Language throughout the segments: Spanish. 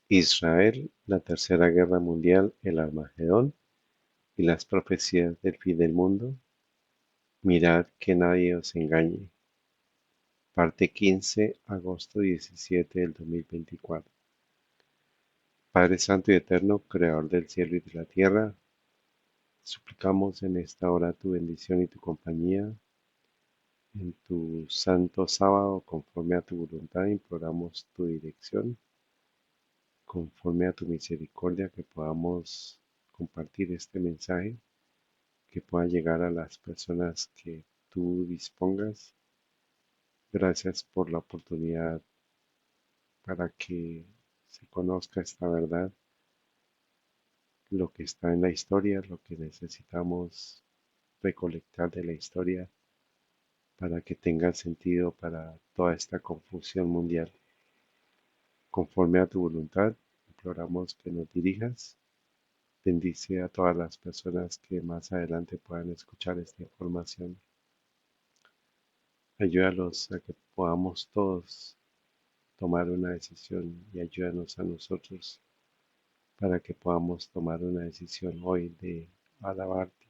Israel, la Tercera Guerra Mundial, el Armagedón y las profecías del fin del mundo. Mirad que nadie os engañe. Parte 15, agosto 17 del 2024. Padre Santo y Eterno, Creador del cielo y de la tierra, suplicamos en esta hora tu bendición y tu compañía. En tu santo sábado, conforme a tu voluntad, imploramos tu dirección, conforme a tu misericordia, que podamos compartir este mensaje, que pueda llegar a las personas que tú dispongas. Gracias por la oportunidad para que se conozca esta verdad, lo que está en la historia, lo que necesitamos recolectar de la historia para que tenga sentido para toda esta confusión mundial. Conforme a tu voluntad, imploramos que nos dirijas. Bendice a todas las personas que más adelante puedan escuchar esta información. Ayúdalos a que podamos todos tomar una decisión y ayúdanos a nosotros para que podamos tomar una decisión hoy de alabarte,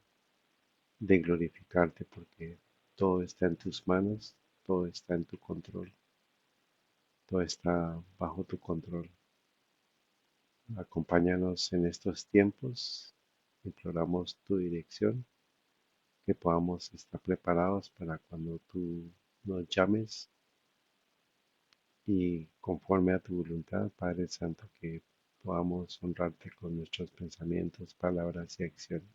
de glorificarte, porque todo está en tus manos, todo está en tu control, todo está bajo tu control. Acompáñanos en estos tiempos, imploramos tu dirección, que podamos estar preparados para cuando tú nos llames y conforme a tu voluntad, Padre Santo, que podamos honrarte con nuestros pensamientos, palabras y acciones.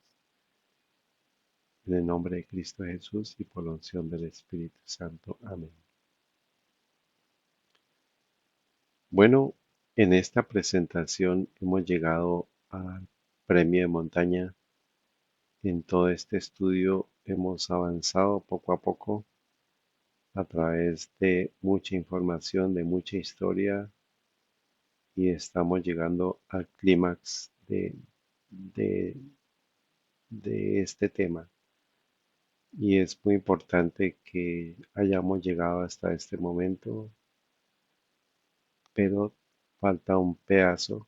En el nombre de Cristo Jesús y por la unción del Espíritu Santo. Amén. Bueno, en esta presentación hemos llegado al premio de montaña. En todo este estudio hemos avanzado poco a poco a través de mucha información, de mucha historia, y estamos llegando al clímax de, de este tema. Y es muy importante que hayamos llegado hasta este momento, pero falta un pedazo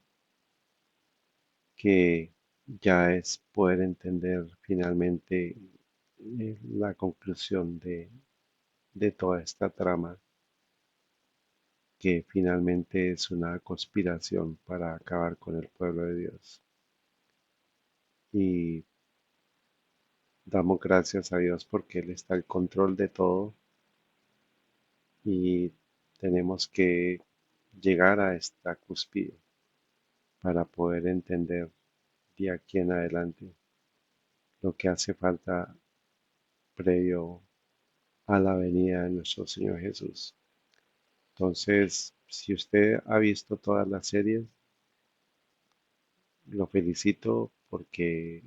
que ya es poder entender finalmente la conclusión de toda esta trama, que finalmente es una conspiración para acabar con el pueblo de Dios. Y damos gracias a Dios porque Él está al control de todo y tenemos que llegar a esta cúspide para poder entender de aquí en adelante lo que hace falta previo a la venida de nuestro Señor Jesús. Entonces, si usted ha visto todas las series, lo felicito porque,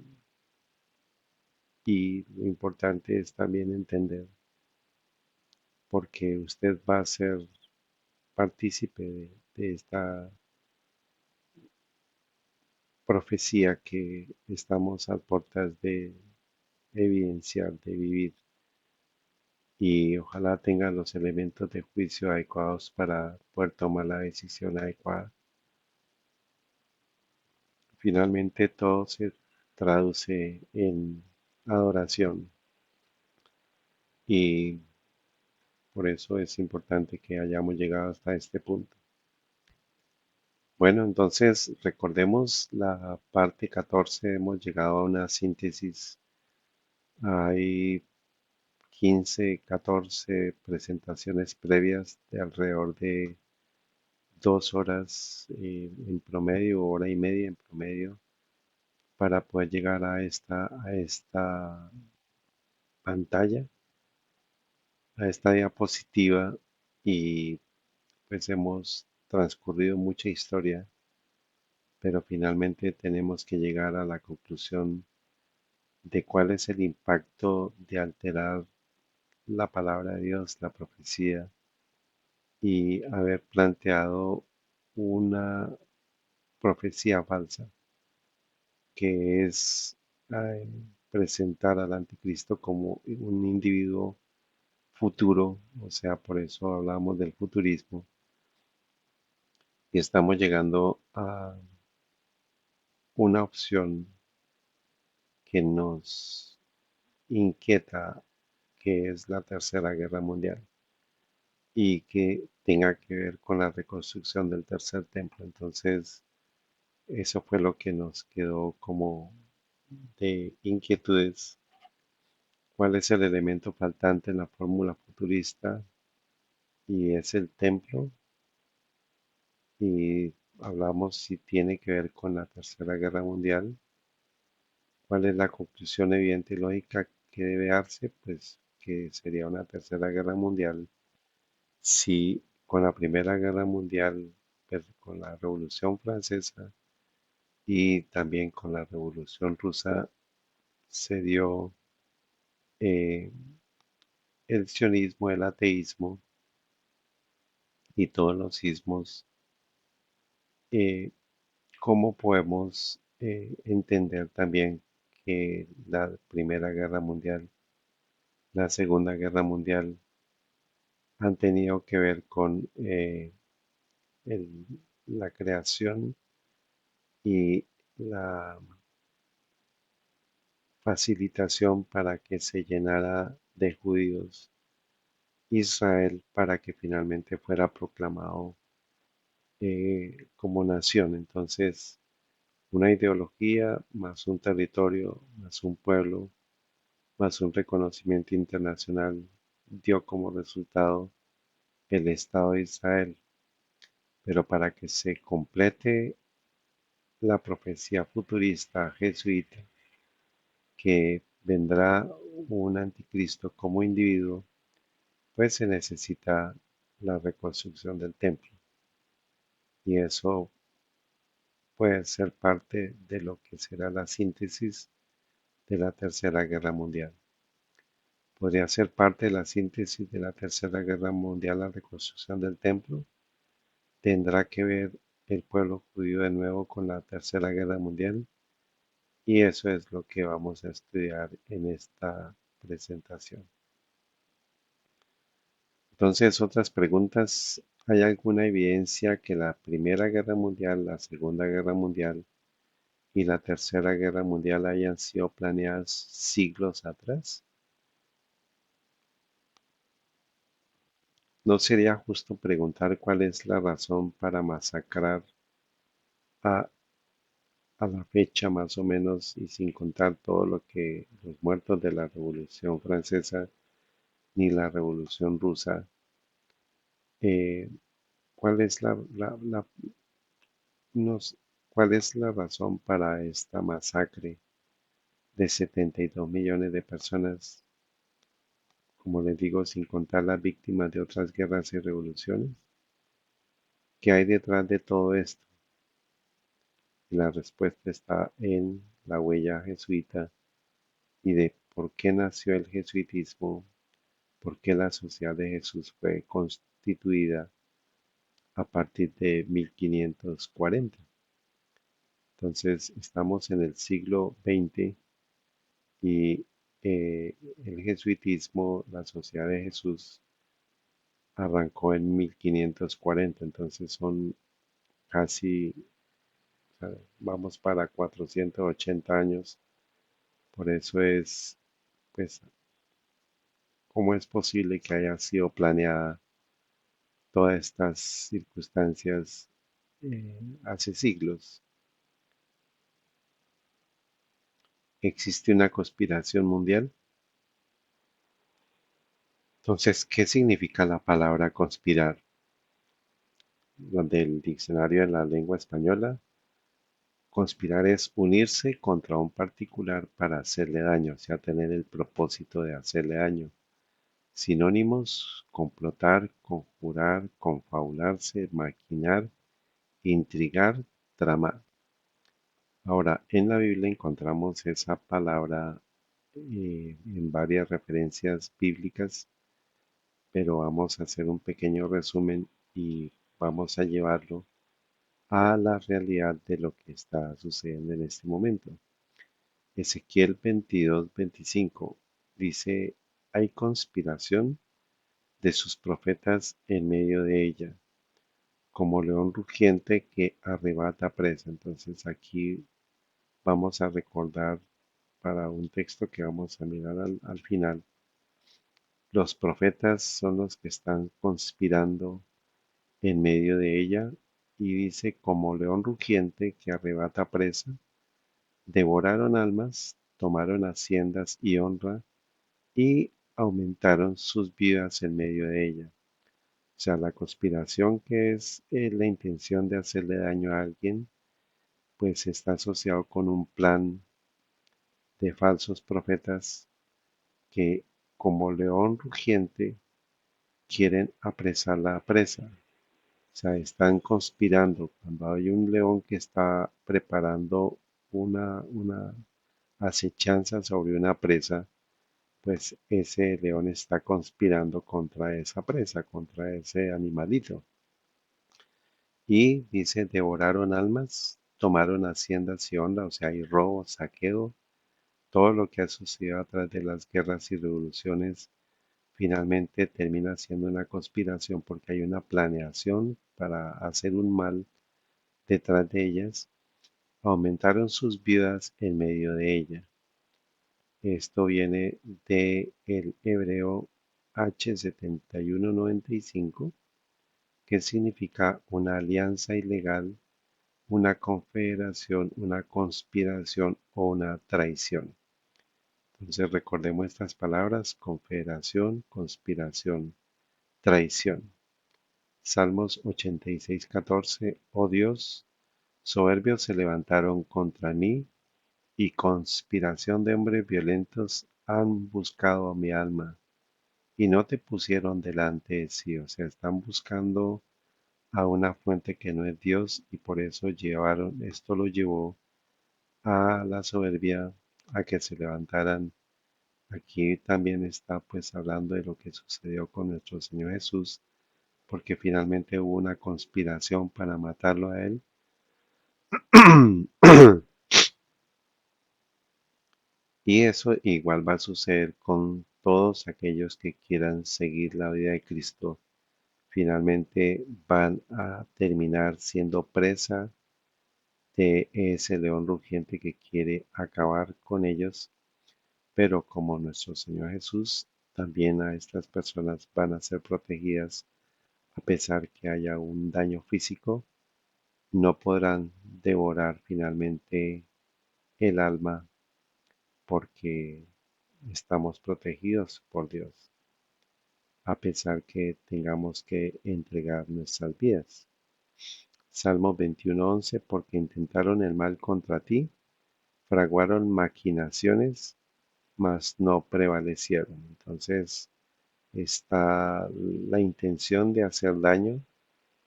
y lo importante es también entender, porque usted va a ser partícipe de esta profecía que estamos a puertas de evidenciar, de vivir, y ojalá tenga los elementos de juicio adecuados para poder tomar la decisión adecuada. Finalmente todo se traduce en adoración y por eso es importante que hayamos llegado hasta este punto. Bueno, entonces recordemos la parte 14, hemos llegado a una síntesis. Hay 15, 14 presentaciones previas de alrededor de 2 horas en promedio, hora y media en promedio, para poder llegar a esta pantalla, a esta diapositiva, y pues hemos transcurrido mucha historia, pero finalmente tenemos que llegar a la conclusión de cuál es el impacto de alterar la palabra de Dios, la profecía, y haber planteado una profecía falsa, que es eh, presentar al anticristo como un individuo futuro, o sea, por eso hablamos del futurismo, y estamos llegando a una opción que nos inquieta, que es la Tercera Guerra Mundial y que tenga que ver con la reconstrucción del tercer templo. Entonces, eso fue lo que nos quedó como de inquietudes. ¿Cuál es el elemento faltante en la fórmula futurista? Y es el templo. Y hablamos si tiene que ver con la Tercera Guerra Mundial. ¿Cuál es la conclusión evidente y lógica que debe darse? Pues que sería una Tercera Guerra Mundial si con la Primera Guerra Mundial, pues, con la Revolución Francesa y también con la Revolución Rusa se dio eh, el sionismo, el ateísmo y todos los ismos. eh, ¿Cómo podemos entender también que la Primera Guerra Mundial, la Segunda Guerra Mundial han tenido que ver con el- la creación y la facilitación para que se llenara de judíos Israel para que finalmente fuera proclamado como nación? Entonces, una ideología más un territorio, más un pueblo, más un reconocimiento internacional dio como resultado el Estado de Israel. Pero para que se complete la profecía futurista jesuita, que vendrá un anticristo como individuo, pues se necesita la reconstrucción del templo. Y eso puede ser parte de lo que será la síntesis de la Tercera Guerra Mundial. Podría ser parte de la síntesis de la Tercera Guerra Mundial la reconstrucción del templo. Tendrá que ver el pueblo judío de nuevo con la Tercera Guerra Mundial. Y eso es lo que vamos a estudiar en esta presentación. Entonces, otras preguntas. ¿Hay alguna evidencia que la Primera Guerra Mundial, la Segunda Guerra Mundial y la Tercera Guerra Mundial hayan sido planeadas siglos atrás? ¿No sería justo preguntar cuál es la razón para masacrar a, a la fecha más o menos y sin contar todo lo que los muertos de la Revolución Francesa ni la Revolución Rusa? eh, ¿Cuál es nos- cuál es la razón para esta masacre de 72 millones de personas? Como les digo, sin contar las víctimas de otras guerras y revoluciones. ¿Qué hay detrás de todo esto? Y la respuesta está en la huella jesuita y de por qué nació el jesuitismo, por qué la Sociedad de Jesús fue constituida a partir de 1540. Entonces, estamos en el siglo XX y el jesuitismo, la Sociedad de Jesús, arrancó en 1540. Entonces son casi, o sea, vamos para 480 años. Por eso es, pues, ¿cómo es posible que haya sido planeada todas estas circunstancias hace siglos? ¿Existe una conspiración mundial? Entonces, ¿qué significa la palabra conspirar? Del diccionario de la lengua española, conspirar es unirse contra un particular para hacerle daño, o sea, tener el propósito de hacerle daño. Sinónimos: complotar, conjurar, confabularse, maquinar, intrigar, tramar. Ahora, en la Biblia encontramos esa palabra en varias referencias bíblicas, pero vamos a hacer un pequeño resumen y vamos a llevarlo a la realidad de lo que está sucediendo en este momento. Ezequiel 22:25 dice: hay conspiración de sus profetas en medio de ella, como león rugiente que arrebata presa. Entonces aquí vamos a recordar para un texto que vamos a mirar al final. Los profetas son los que están conspirando en medio de ella y dice, como león rugiente que arrebata presa, devoraron almas, tomaron haciendas y honra y aumentaron sus vidas en medio de ella. O sea, la conspiración que es la intención de hacerle daño a alguien, pues está asociado con un plan de falsos profetas que como león rugiente quieren apresar la presa. O sea, están conspirando. Cuando hay un león que está preparando una acechanza sobre una presa, pues ese león está conspirando contra esa presa, contra ese animalito. Y dice, devoraron almas, tomaron haciendas y honra, o sea, hay robo, saqueo, todo lo que ha sucedido a través de las guerras y revoluciones finalmente termina siendo una conspiración porque hay una planeación para hacer un mal detrás de ellas. Aumentaron sus vidas en medio de ella. Esto viene de el hebreo H7195, que significa una alianza ilegal, una confederación, una conspiración o una traición. Entonces recordemos estas palabras: confederación, conspiración, traición. Salmos 86:14. Oh Dios, soberbios se levantaron contra mí y conspiración de hombres violentos han buscado mi alma y no te pusieron delante de sí. O sea, están buscando a una fuente que no es Dios y por eso esto lo llevó a la soberbia, a que se levantaran. Aquí también está pues hablando de lo que sucedió con nuestro Señor Jesús, porque finalmente hubo una conspiración para matarlo a él. Y eso igual va a suceder con todos aquellos que quieran seguir la vida de Cristo. Finalmente van a terminar siendo presa de ese león rugiente que quiere acabar con ellos. Pero como nuestro Señor Jesús, también a estas personas van a ser protegidas a pesar que haya un daño físico. No podrán devorar finalmente el alma porque estamos protegidos por Dios, a pesar que tengamos que entregar nuestras vidas. Salmo 21:11, porque intentaron el mal contra ti, fraguaron maquinaciones, mas no prevalecieron. Entonces está la intención de hacer daño,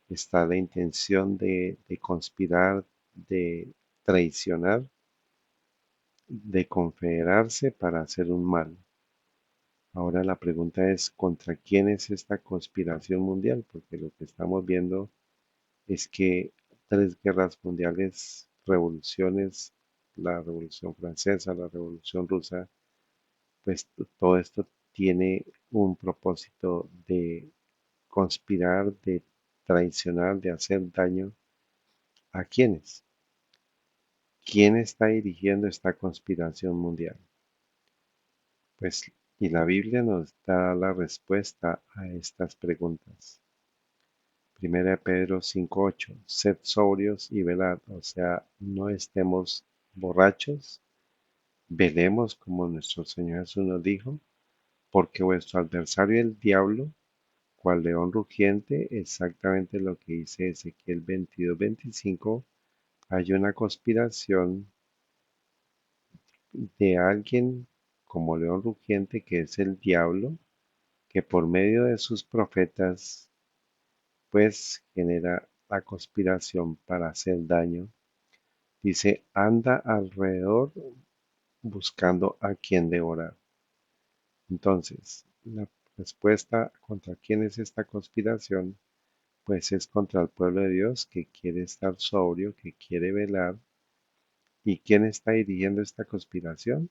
está la intención de conspirar, de traicionar, de confederarse para hacer un mal. Ahora la pregunta es, ¿contra quién es esta conspiración mundial? Porque lo que estamos viendo es que 3 guerras mundiales, revoluciones, la Revolución Francesa, la Revolución Rusa, pues todo esto tiene un propósito de conspirar, de traicionar, de hacer daño. ¿A quiénes? ¿Quién está dirigiendo esta conspiración mundial? Pues, y la Biblia nos da la respuesta a estas preguntas. Primera de Pedro 5:8, sed sobrios y velad, o sea, no estemos borrachos, velemos como nuestro Señor Jesús nos dijo, porque vuestro adversario el diablo, cual león rugiente, exactamente lo que dice Ezequiel 22:25, hay una conspiración de alguien como león rugiente que es el diablo, que por medio de sus profetas pues genera la conspiración para hacer daño. Dice, anda alrededor buscando a quien devorar. Entonces, la respuesta contra quién es esta conspiración, pues es contra el pueblo de Dios que quiere estar sobrio, que quiere velar. ¿Y quién está dirigiendo esta conspiración?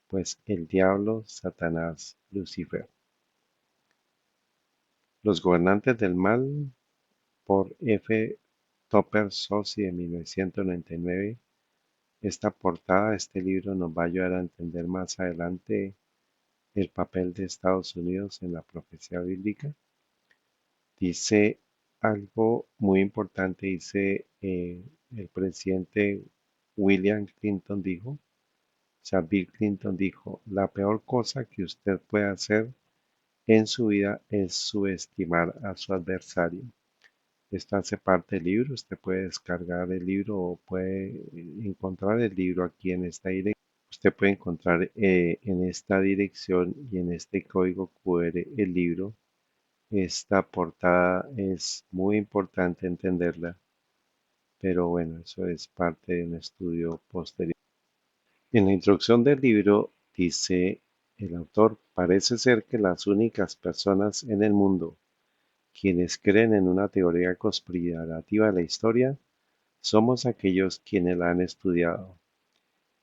Pues el diablo, Satanás, Lucifer. Los gobernantes del mal por F. Topper Sossi de 1999. Esta portada de este libro nos va a ayudar a entender más adelante el papel de Estados Unidos en la profecía bíblica. Dice algo muy importante, dice el presidente William Clinton dijo, o sea, Bill Clinton dijo, la peor cosa que usted puede hacer en su vida es subestimar a su adversario. Esto hace parte del libro, usted puede descargar el libro o puede encontrar el libro aquí en esta dirección. Usted puede encontrar en esta dirección y en este código QR el libro. Esta portada es muy importante entenderla, pero bueno, eso es parte de un estudio posterior. En la introducción del libro dice el autor, parece ser que las únicas personas en el mundo quienes creen en una teoría conspirativa de la historia somos aquellos quienes la han estudiado.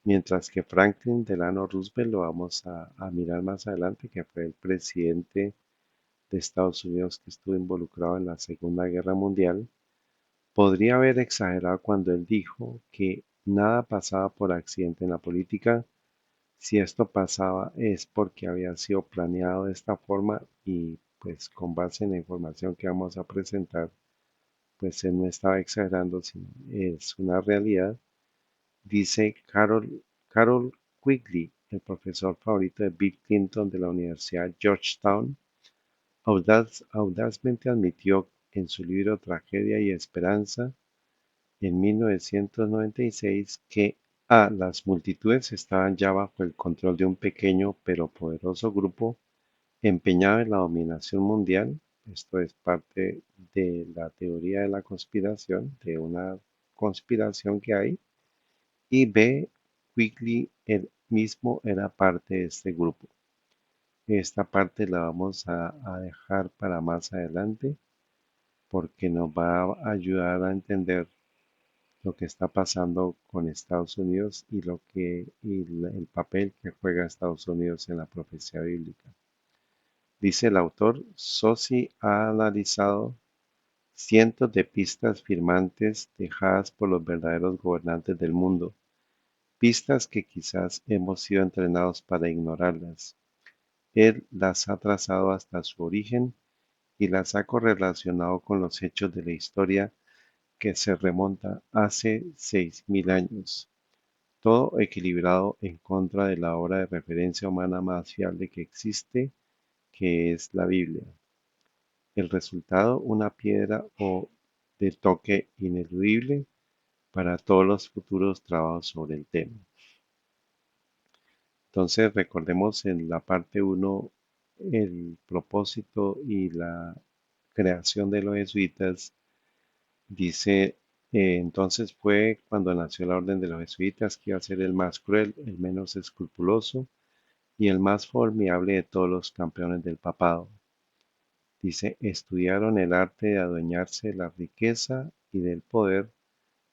Mientras que Franklin Delano Roosevelt, lo vamos a mirar más adelante, que fue el presidente de Estados Unidos que estuvo involucrado en la Segunda Guerra Mundial, podría haber exagerado cuando él dijo que nada pasaba por accidente en la política. Si esto pasaba es porque había sido planeado de esta forma y pues con base en la información que vamos a presentar, pues él no estaba exagerando, sino es una realidad. Dice Carol Quigley, el profesor favorito de Bill Clinton de la Universidad Georgetown, audazmente admitió en su libro Tragedia y Esperanza en 1996 que las multitudes estaban ya bajo el control de un pequeño pero poderoso grupo empeñado en la dominación mundial. Esto es parte de la teoría de la conspiración, de una conspiración que hay. Y B. Quigley él mismo era parte de este grupo. Esta parte la vamos a dejar para más adelante porque nos va a ayudar a entender lo que está pasando con Estados Unidos y el papel que juega Estados Unidos en la profecía bíblica. Dice el autor, Sossi ha analizado cientos de pistas firmantes dejadas por los verdaderos gobernantes del mundo, pistas que quizás hemos sido entrenados para ignorarlas. Él las ha trazado hasta su origen y las ha correlacionado con los hechos de la historia que se remonta hace 6.000 años, todo equilibrado en contra de la obra de referencia humana más fiable que existe, que es la Biblia. El resultado, una piedra o de toque ineludible para todos los futuros trabajos sobre el tema. Entonces, recordemos en la parte uno el propósito y la creación de los jesuitas. Dice, entonces fue cuando nació la orden de los jesuitas que iba a ser el más cruel, el menos escrupuloso y el más formidable de todos los campeones del papado. Dice, estudiaron el arte de adueñarse de la riqueza y del poder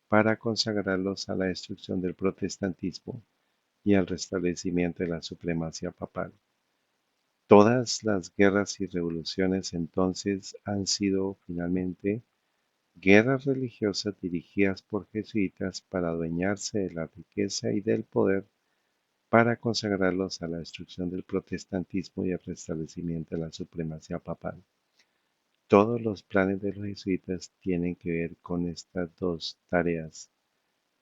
para consagrarlos a la destrucción del protestantismo y al restablecimiento de la supremacía papal. Todas las guerras y revoluciones entonces han sido finalmente guerras religiosas dirigidas por jesuitas para adueñarse de la riqueza y del poder para consagrarlos a la destrucción del protestantismo y el restablecimiento de la supremacía papal. Todos los planes de los jesuitas tienen que ver con estas dos tareas: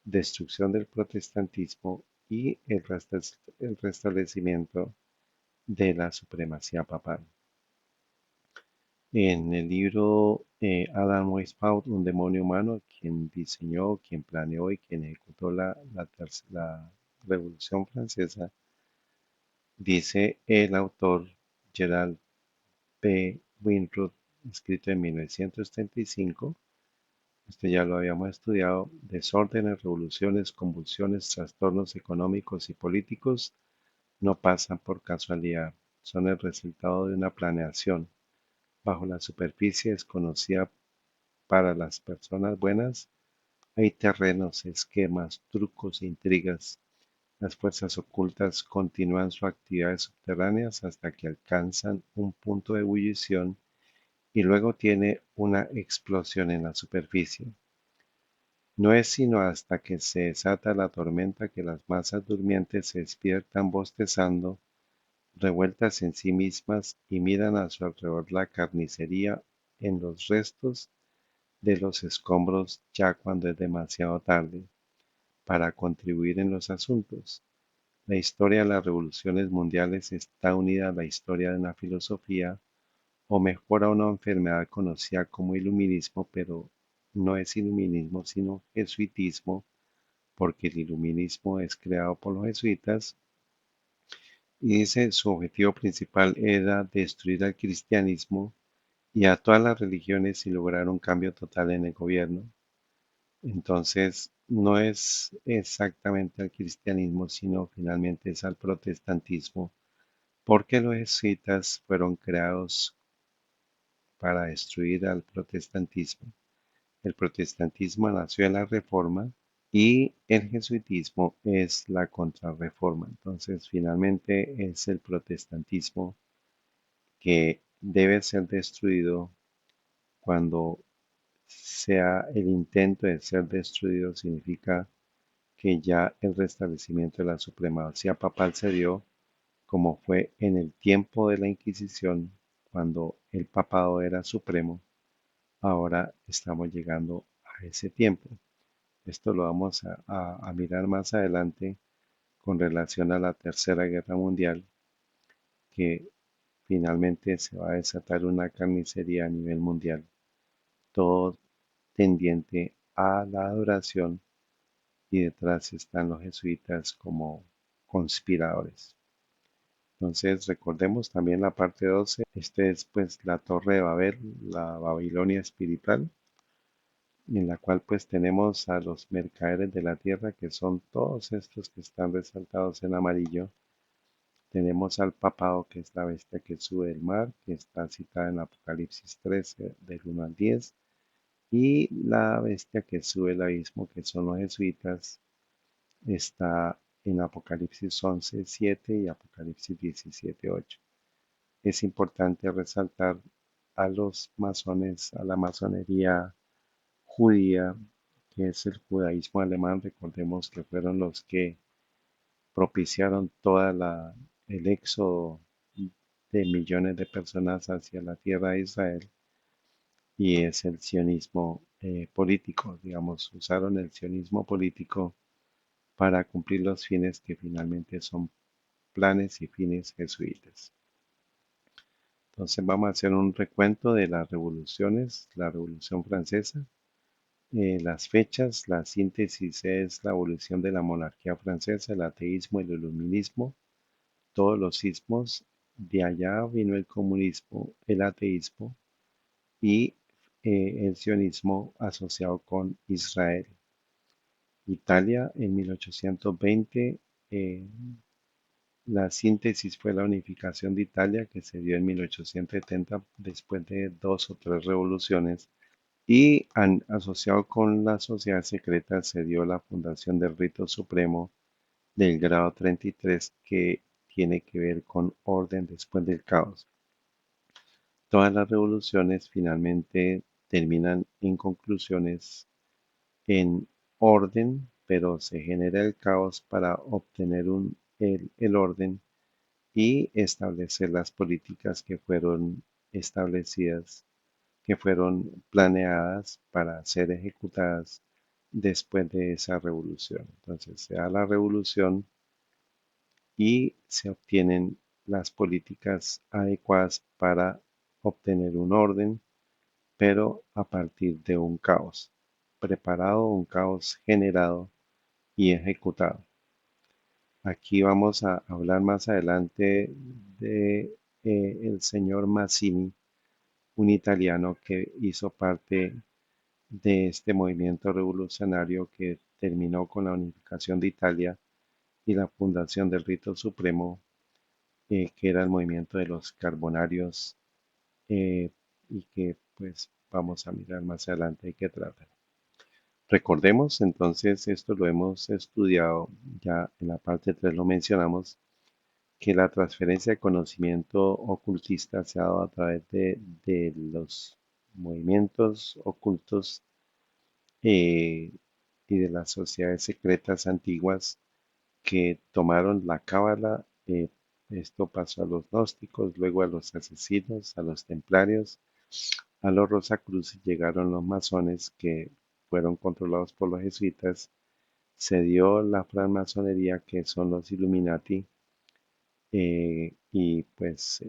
destrucción del protestantismo y el restablecimiento de la supremacía papal. En el libro Adam Weishaupt, un demonio humano, quien diseñó, quien planeó y quien ejecutó la Revolución Francesa, dice el autor Gerald P. Winroth, escrito en 1935, este ya lo habíamos estudiado: desórdenes, revoluciones, convulsiones, trastornos económicos y políticos no pasan por casualidad, son el resultado de una planeación. Bajo la superficie desconocida para las personas buenas hay terrenos, esquemas, trucos e intrigas. Las fuerzas ocultas continúan sus actividades subterráneas hasta que alcanzan un punto de ebullición y luego tiene una explosión en la superficie. No es sino hasta que se desata la tormenta que las masas durmientes se despiertan bostezando, revueltas en sí mismas, y miran a su alrededor la carnicería en los restos de los escombros ya cuando es demasiado tarde para contribuir en los asuntos. La historia de las revoluciones mundiales está unida a la historia de una filosofía, o mejor a una enfermedad conocida como iluminismo, pero no es iluminismo sino jesuitismo, porque el iluminismo es creado por los jesuitas y dice su objetivo principal era destruir al cristianismo y a todas las religiones y lograr un cambio total en el gobierno. Entonces, no es exactamente al cristianismo, sino finalmente es al protestantismo, porque los jesuitas fueron creados para destruir al protestantismo. El protestantismo nació en la Reforma y el jesuitismo es la contrarreforma. Entonces, finalmente es el protestantismo que debe ser destruido. Cuando sea el intento de ser destruido, significa que ya el restablecimiento de la supremacía papal se dio, como fue en el tiempo de la Inquisición, cuando el papado era supremo. Ahora estamos llegando a ese tiempo. Esto lo vamos a mirar más adelante con relación a la Tercera Guerra Mundial, que finalmente se va a desatar una carnicería a nivel mundial, todo tendiente a la adoración, y detrás están los jesuitas como conspiradores. Entonces recordemos también la parte 12. Este es pues la Torre de Babel, la Babilonia espiritual, en la cual pues tenemos a los mercaderes de la tierra, que son todos estos que están resaltados en amarillo. Tenemos al papado, que es la bestia que sube del mar, que está citada en Apocalipsis 13, del 1 al 10, y la bestia que sube el abismo, que son los jesuitas, está en Apocalipsis 11, 7 y Apocalipsis 17, 8. Es importante resaltar a los masones, a la masonería judía, que es el judaísmo alemán. Recordemos que fueron los que propiciaron el éxodo de millones de personas hacia la tierra de Israel, y es el sionismo político. Digamos, usaron el sionismo político para cumplir los fines que finalmente son planes y fines jesuitas. Entonces vamos a hacer un recuento de las revoluciones. La Revolución Francesa, las fechas, la síntesis es la evolución de la monarquía francesa, el ateísmo, el iluminismo, todos los sismos. De allá vino el comunismo, el ateísmo y el sionismo asociado con Israel. Italia en 1820, la síntesis fue la unificación de Italia, que se dio en 1870 después de dos o tres revoluciones, y asociado con la sociedad secreta se dio la fundación del rito supremo del grado 33, que tiene que ver con orden después del caos. Todas las revoluciones finalmente terminan en conclusiones en orden, pero se genera el caos para obtener el orden y establecer las políticas que fueron establecidas, que fueron planeadas para ser ejecutadas después de esa revolución. Entonces se da la revolución y se obtienen las políticas adecuadas para obtener un orden, pero a partir de un caos preparado, un caos generado y ejecutado. Aquí vamos a hablar más adelante de el señor Mazzini, un italiano que hizo parte de este movimiento revolucionario que terminó con la unificación de Italia y la fundación del rito supremo, que era el movimiento de los carbonarios, eh, y que pues vamos a mirar más adelante de qué trata. Recordemos entonces, esto lo hemos estudiado ya en la parte 3, lo mencionamos, que la transferencia de conocimiento ocultista se ha dado a través de los movimientos ocultos eh, y de las sociedades secretas antiguas que tomaron la cábala. Esto pasó a los gnósticos, luego a los asesinos, a los templarios, a los rosacruces, llegaron los masones que fueron controlados por los jesuitas. Se dio la francmasonería, que son los Illuminati, y pues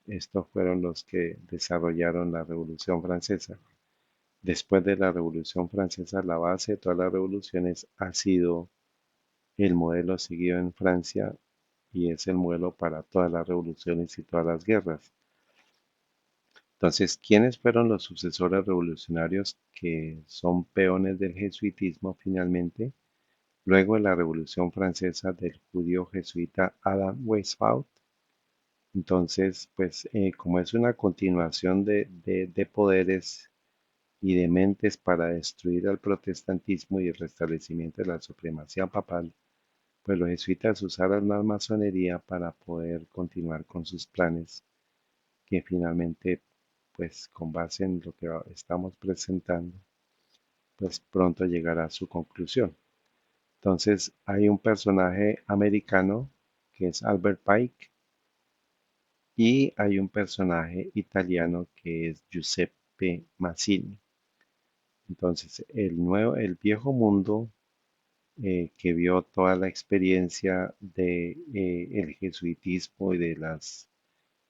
estos fueron los que desarrollaron la Revolución Francesa. Después de la Revolución Francesa, la base de todas las revoluciones ha sido el modelo seguido en Francia y es el modelo para todas las revoluciones y todas las guerras. Entonces, ¿quiénes fueron los sucesores revolucionarios que son peones del jesuitismo finalmente? Luego de la Revolución Francesa, del judío jesuita Adam Weishaupt. Entonces, pues como es una continuación de poderes y de mentes para destruir al protestantismo y el restablecimiento de la supremacía papal, pues los jesuitas usaron la masonería para poder continuar con sus planes, que finalmente, pues con base en lo que estamos presentando, pues pronto llegará a su conclusión. Entonces, hay un personaje americano que es Albert Pike y hay un personaje italiano que es Giuseppe Mazzini. Entonces, el viejo mundo que vio toda la experiencia de el jesuitismo y de las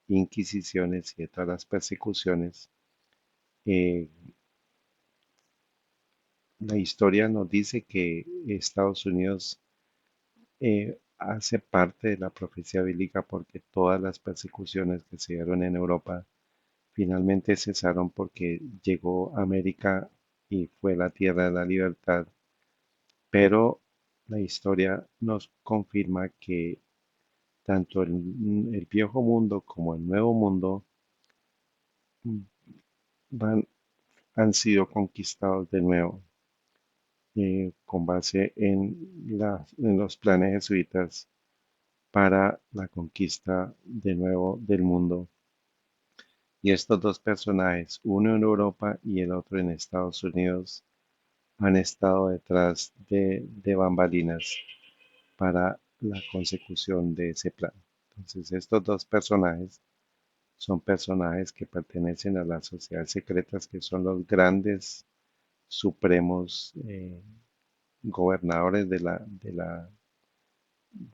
inquisiciones y de todas las persecuciones, eh, la historia nos dice que Estados Unidos hace parte de la profecía bíblica porque todas las persecuciones que se dieron en Europa finalmente cesaron porque llegó América y fue la tierra de la libertad, pero la historia nos confirma que tanto el viejo mundo como el nuevo mundo mm, van, han sido conquistados de nuevo con base en los planes jesuitas para la conquista de nuevo del mundo. Y estos dos personajes, uno en Europa y el otro en Estados Unidos, han estado detrás de bambalinas para la consecución de ese plan. Entonces, estos dos personajes son personajes que pertenecen a las sociedades secretas, que son los grandes supremos gobernadores de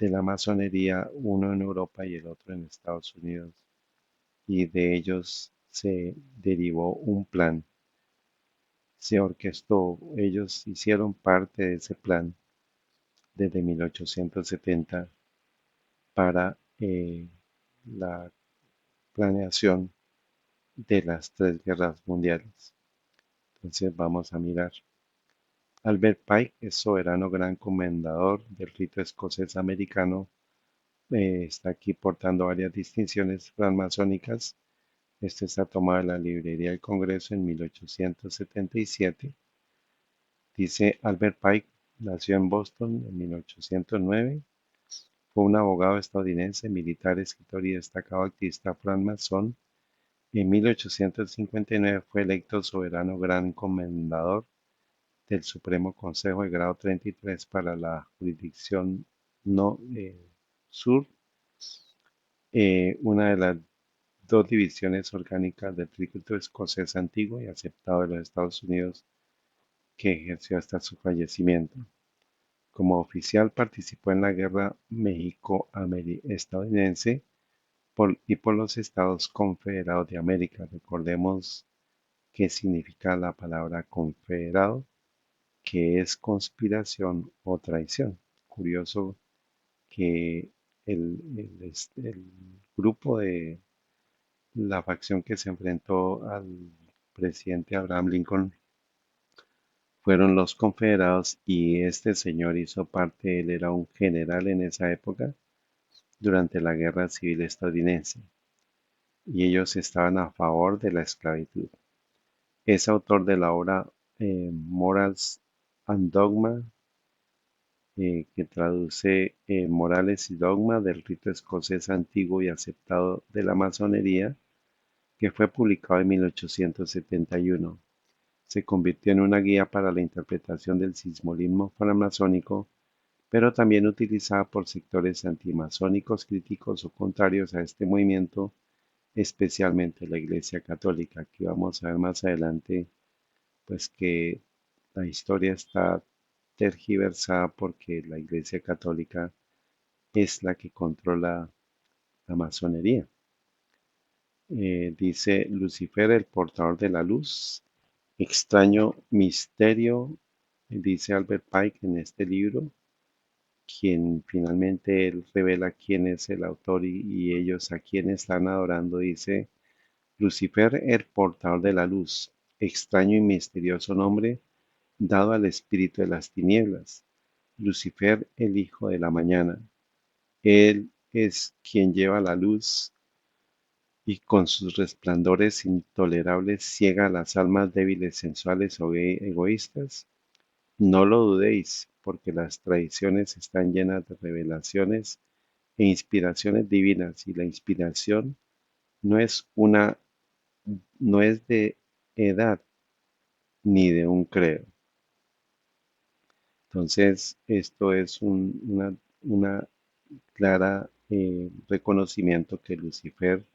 la masonería, uno en Europa y el otro en Estados Unidos. Y de ellos se derivó un plan, se orquestó, ellos hicieron parte de ese plan desde 1870 para la planeación de las tres guerras mundiales. Entonces vamos a mirar. Albert Pike es soberano gran comendador del rito escocés americano. Está aquí portando varias distinciones francmasónicas. Este está tomado de la librería del Congreso en 1877. Dice Albert Pike nació en Boston en 1809. Fue un abogado estadounidense, militar, escritor y destacado activista francmasón. En 1859 fue electo soberano gran comendador del Supremo Consejo de grado 33 para la jurisdicción no sur, una de las dos divisiones orgánicas del Rito Escocés antiguo y aceptado de los Estados Unidos, que ejerció hasta su fallecimiento. Como oficial participó en la Guerra México-estadounidense y por los Estados Confederados de América. Recordemos qué significa la palabra confederado, que es conspiración o traición. Curioso que el grupo de la facción que se enfrentó al presidente Abraham Lincoln fueron los confederados y este señor hizo parte, él era un general en esa época durante la guerra civil estadounidense y ellos estaban a favor de la esclavitud. Es autor de la obra Morals and Dogma, que traduce Morales y Dogma del rito escocés antiguo y aceptado de la masonería, que fue publicado en 1871. Se convirtió en una guía para la interpretación del simbolismo framasónico, pero también utilizada por sectores antimasónicos críticos o contrarios a este movimiento, especialmente la Iglesia Católica. Aquí vamos a ver más adelante, pues que la historia está tergiversada porque la Iglesia Católica es la que controla la masonería. Dice Lucifer, el portador de la luz, extraño misterio, dice Albert Pike en este libro, quien finalmente él revela quién es el autor y ellos a quién están adorando. Dice Lucifer, el portador de la luz, extraño y misterioso nombre dado al espíritu de las tinieblas. Lucifer, el hijo de la mañana. Él es quien lleva la luz y con sus resplandores intolerables ciega a las almas débiles, sensuales o egoístas. No lo dudéis, porque las tradiciones están llenas de revelaciones e inspiraciones divinas, y la inspiración no es una, no es de edad ni de un credo. Entonces, esto es una clara reconocimiento que Lucifer,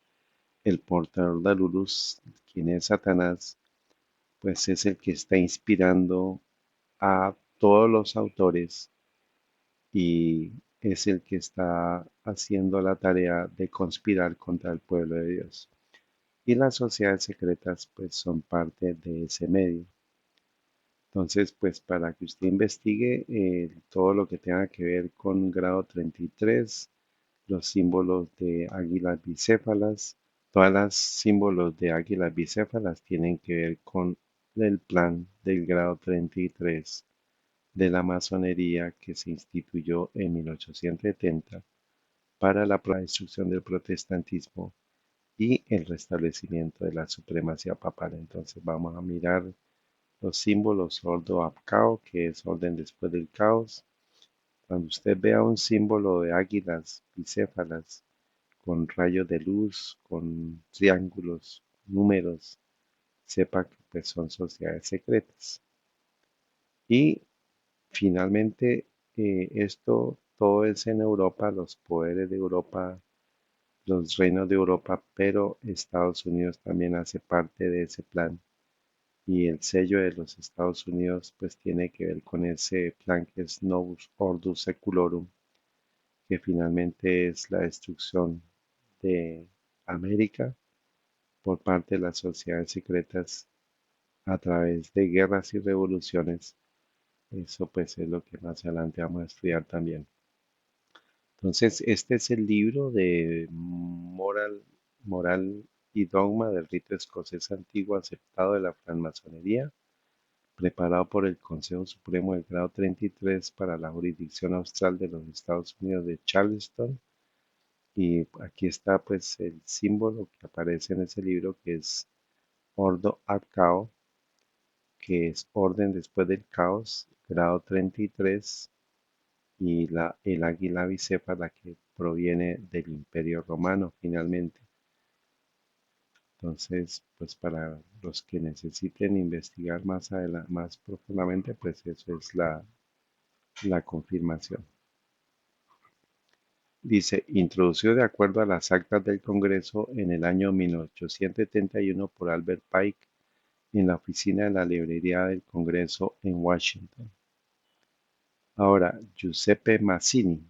el portador de la luz, quien es Satanás, pues es el que está inspirando a todos los autores y es el que está haciendo la tarea de conspirar contra el pueblo de Dios. Y las sociedades secretas pues son parte de ese medio. Entonces, pues para que usted investigue todo lo que tenga que ver con grado 33, los símbolos de águilas bicéfalas, todas las símbolos de águilas bicéfalas tienen que ver con el plan del grado 33 de la masonería que se instituyó en 1870 para la destrucción del protestantismo y el restablecimiento de la supremacía papal. Entonces vamos a mirar los símbolos Ordo ab Cao, que es orden después del caos. Cuando usted vea un símbolo de águilas bicéfalas con rayos de luz, con triángulos, números, sepa que pues, son sociedades secretas. Y finalmente, esto todo es en Europa, los poderes de Europa, los reinos de Europa, pero Estados Unidos también hace parte de ese plan. Y el sello de los Estados Unidos pues tiene que ver con ese plan que es Novus Ordo Seculorum, que finalmente es la destrucción de América por parte de las sociedades secretas a través de guerras y revoluciones. Eso pues es lo que más adelante vamos a estudiar también. Entonces, este es el libro de Moral y Dogma del Rito Escocés Antiguo aceptado de la francmasonería, preparado por el Consejo Supremo del Grado 33 para la jurisdicción austral de los Estados Unidos de Charleston. Y aquí está pues el símbolo que aparece en ese libro que es Ordo ad Cao, que es orden después del caos, grado 33, y el águila bicéfala que proviene del Imperio Romano finalmente. Entonces, pues para los que necesiten investigar más profundamente, pues eso es la confirmación. Dice, introducido de acuerdo a las actas del Congreso en el año 1871 por Albert Pike en la oficina de la librería del Congreso en Washington. Ahora, Giuseppe Mazzini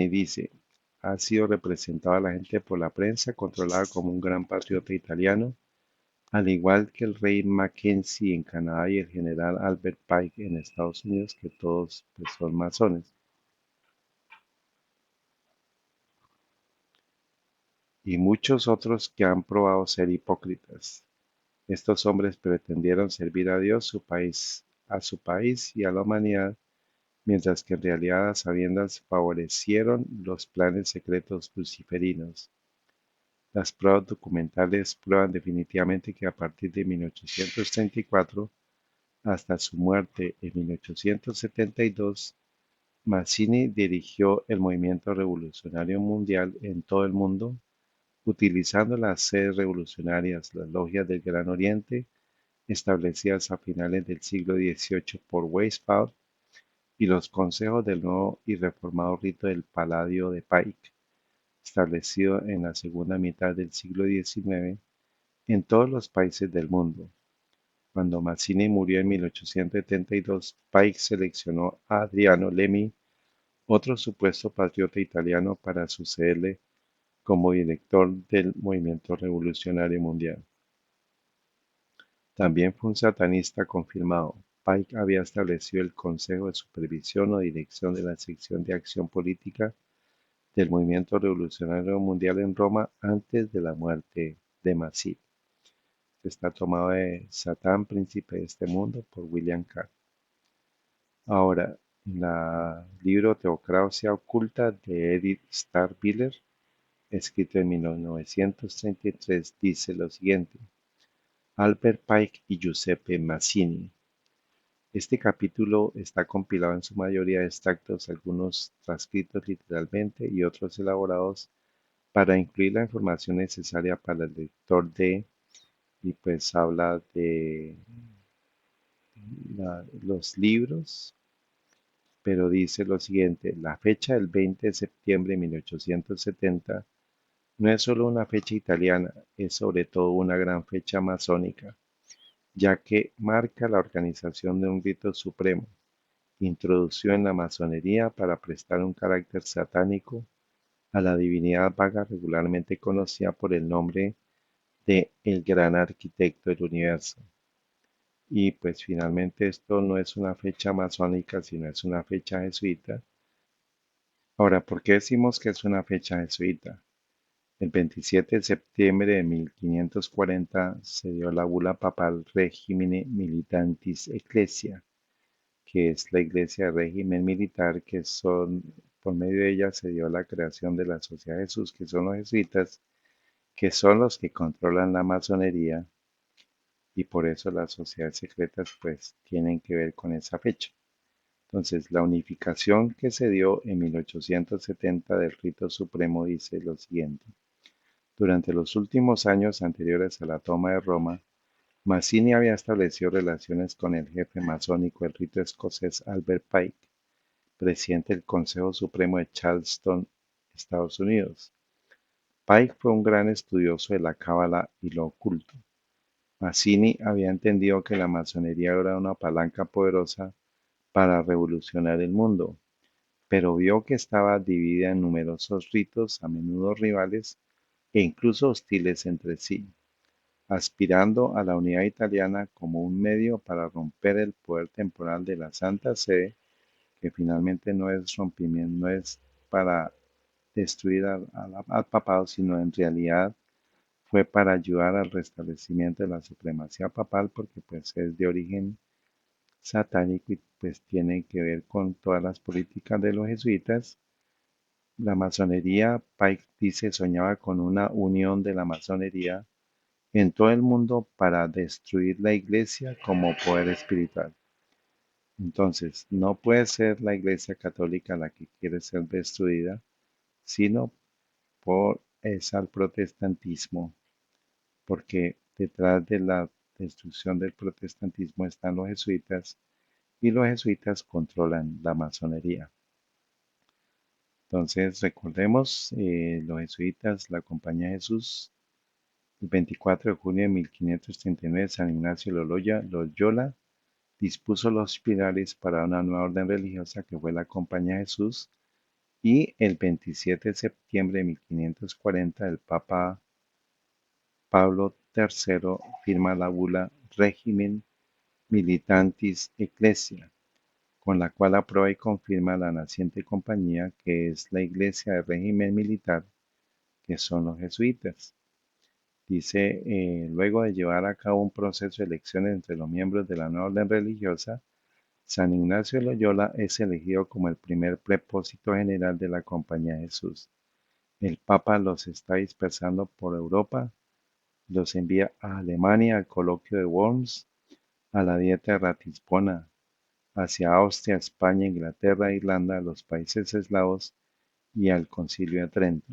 dice, ha sido representado a la gente por la prensa, controlada como un gran patriota italiano, al igual que el rey Mackenzie en Canadá y el general Albert Pike en Estados Unidos, que todos pues, son masones. Y muchos otros que han probado ser hipócritas. Estos hombres pretendieron servir a Dios, a su país y a la humanidad, mientras que en realidad a sabiendas favorecieron los planes secretos luciferinos. Las pruebas documentales prueban definitivamente que a partir de 1834 Hasta su muerte en 1872, Mazzini dirigió el movimiento revolucionario mundial en todo el mundo, utilizando las sedes revolucionarias, las logias del Gran Oriente, establecidas a finales del siglo XVIII por Weishaupt, y los consejos del nuevo y reformado rito del Palladio de Pike, establecido en la segunda mitad del siglo XIX en todos los países del mundo. Cuando Mazzini murió en 1872, Pike seleccionó a Adriano Lemmi, otro supuesto patriota italiano, para sucederle como director del movimiento revolucionario mundial. También fue un satanista confirmado. Pike había establecido el Consejo de Supervisión o Dirección de la Sección de Acción Política del Movimiento Revolucionario Mundial en Roma antes de la muerte de Mazzini. Está tomado de Satán, Príncipe de este Mundo, por William Carr. Ahora, en el libro Teocracia Oculta de Edith Starr-Biller, escrito en 1933, dice lo siguiente: Albert Pike y Giuseppe Mazzini. Este capítulo está compilado en su mayoría de extractos, algunos transcritos literalmente y otros elaborados para incluir la información necesaria para el lector y pues habla de los libros, pero dice lo siguiente: la fecha del 20 de septiembre de 1870 no es solo una fecha italiana, es sobre todo una gran fecha masónica, ya que marca la organización de un rito supremo, introducido en la masonería para prestar un carácter satánico a la divinidad vaga regularmente conocida por el nombre de el gran arquitecto del universo. Y pues finalmente esto no es una fecha masónica, sino es una fecha jesuita. Ahora, ¿por qué decimos que es una fecha jesuita? El 27 de septiembre de 1540 se dio la bula papal Regimine Militantis Ecclesia, que es la iglesia de régimen militar, que son, por medio de ella se dio la creación de la Sociedad de Jesús, que son los jesuitas, que son los que controlan la masonería, y por eso las sociedades secretas pues tienen que ver con esa fecha. Entonces, la unificación que se dio en 1870 del rito supremo dice lo siguiente: durante los últimos años anteriores a la toma de Roma, Mazzini había establecido relaciones con el jefe masónico del rito escocés Albert Pike, presidente del Consejo Supremo de Charleston, Estados Unidos. Pike fue un gran estudioso de la cábala y lo oculto. Mazzini había entendido que la masonería era una palanca poderosa para revolucionar el mundo, pero vio que estaba dividida en numerosos ritos, a menudo rivales e incluso hostiles entre sí, aspirando a la unidad italiana como un medio para romper el poder temporal de la Santa Sede, que finalmente no es rompimiento, no es para destruir al papado, sino en realidad fue para ayudar al restablecimiento de la supremacía papal, porque pues es de origen satánico y pues tiene que ver con todas las políticas de los jesuitas. La masonería, Pike dice, soñaba con una unión de la masonería en todo el mundo para destruir la iglesia como poder espiritual. Entonces, no puede ser la iglesia católica la que quiere ser destruida, sino es al protestantismo, porque detrás de la destrucción del protestantismo están los jesuitas y los jesuitas controlan la masonería. Entonces, recordemos, los jesuitas, la Compañía de Jesús, el 24 de junio de 1539, San Ignacio de Loyola dispuso los pilares para una nueva orden religiosa que fue la Compañía de Jesús, y el 27 de septiembre de 1540 el Papa Pablo III firma la bula Regimen Militantis Ecclesia, con la cual aprueba y confirma la naciente compañía, que es la iglesia de régimen militar, que son los jesuitas. Dice, luego de llevar a cabo un proceso de elecciones entre los miembros de la nueva orden religiosa, San Ignacio de Loyola es elegido como el primer prepósito general de la Compañía de Jesús. El Papa los está dispersando por Europa, los envía a Alemania al coloquio de Worms, a la Dieta de Ratisbona, hacia Austria, España, Inglaterra, Irlanda, los países eslavos y al Concilio de Trento.